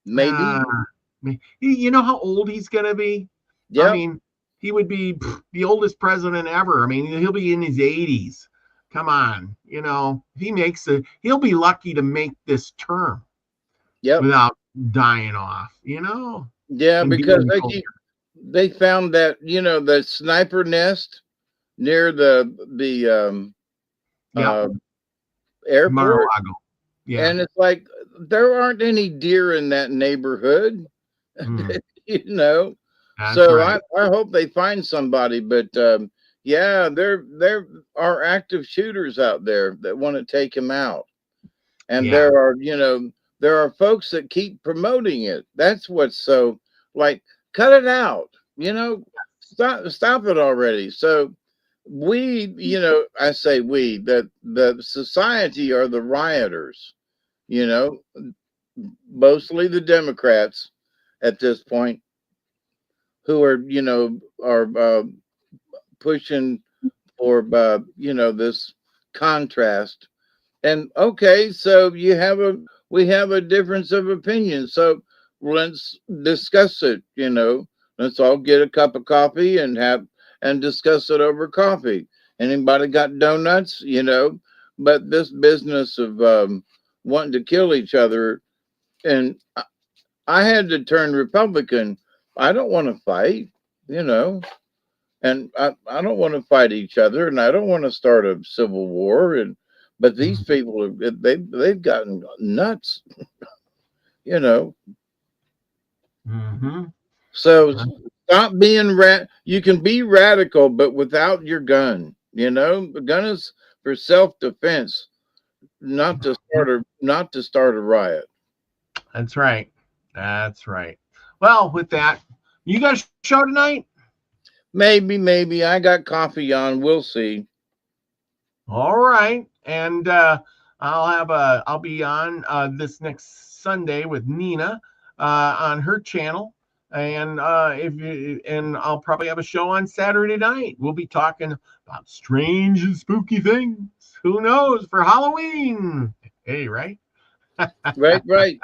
Maybe. You know how old he's going to be? Yeah. I mean, he would be the oldest president ever. I mean, he'll be in his 80s. Come on. If he makes it, he'll be lucky to make this term. Yep. Without dying off, Yeah, because they found that, the sniper nest near the airport. Mar-a-Lago. Yeah. And it's like there aren't any deer in that neighborhood. That's so right. I hope they find somebody, but yeah, there are active shooters out there that want to take him out. And there are folks that keep promoting it. That's what's so like, cut it out, stop it already. So I say we, that the society are the rioters, mostly the Democrats at this point, who are, are pushing for, this contrast. And okay, so we have a difference of opinion. So let's discuss it. Let's all get a cup of coffee and discuss it over coffee. Anybody got donuts? But this business of wanting to kill each other, and I had to turn Republican. I don't want to fight. You know, and I don't want to fight each other, and I don't want to start a civil war. But these people they've gotten nuts, you know. Mm-hmm. So stop being You can be radical, but without your gun. The gun is for self defense, not to start a riot. That's right. That's right. Well, with that, you got a show tonight? Maybe I got coffee on. We'll see. All right, and I'll be on this next Sunday with Nina on her channel, and and I'll probably have a show on Saturday night. We'll be talking about strange and spooky things. Who knows for Halloween? Hey, right? Right.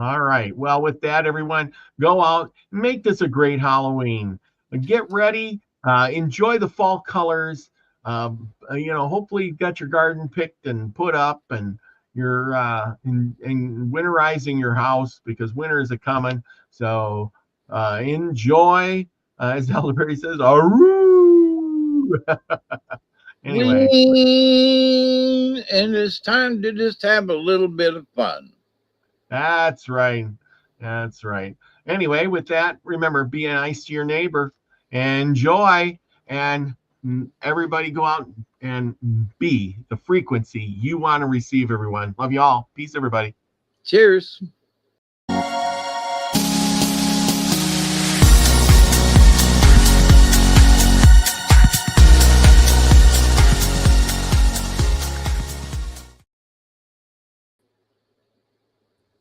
All right. Well, with that, everyone, go out, make this a great Halloween. Get ready, enjoy the fall colors. Hopefully you've got your garden picked and put up, and you're in winterizing your house because winter is a coming. So enjoy, as Elderberry says, "Aroo!" Anyway, And it's time to just have a little bit of fun. that's right. That's right. Anyway, with that, remember, be nice to your neighbor. Enjoy, and everybody go out and be the frequency you want to receive, everyone. Love you all. Peace, everybody. Cheers.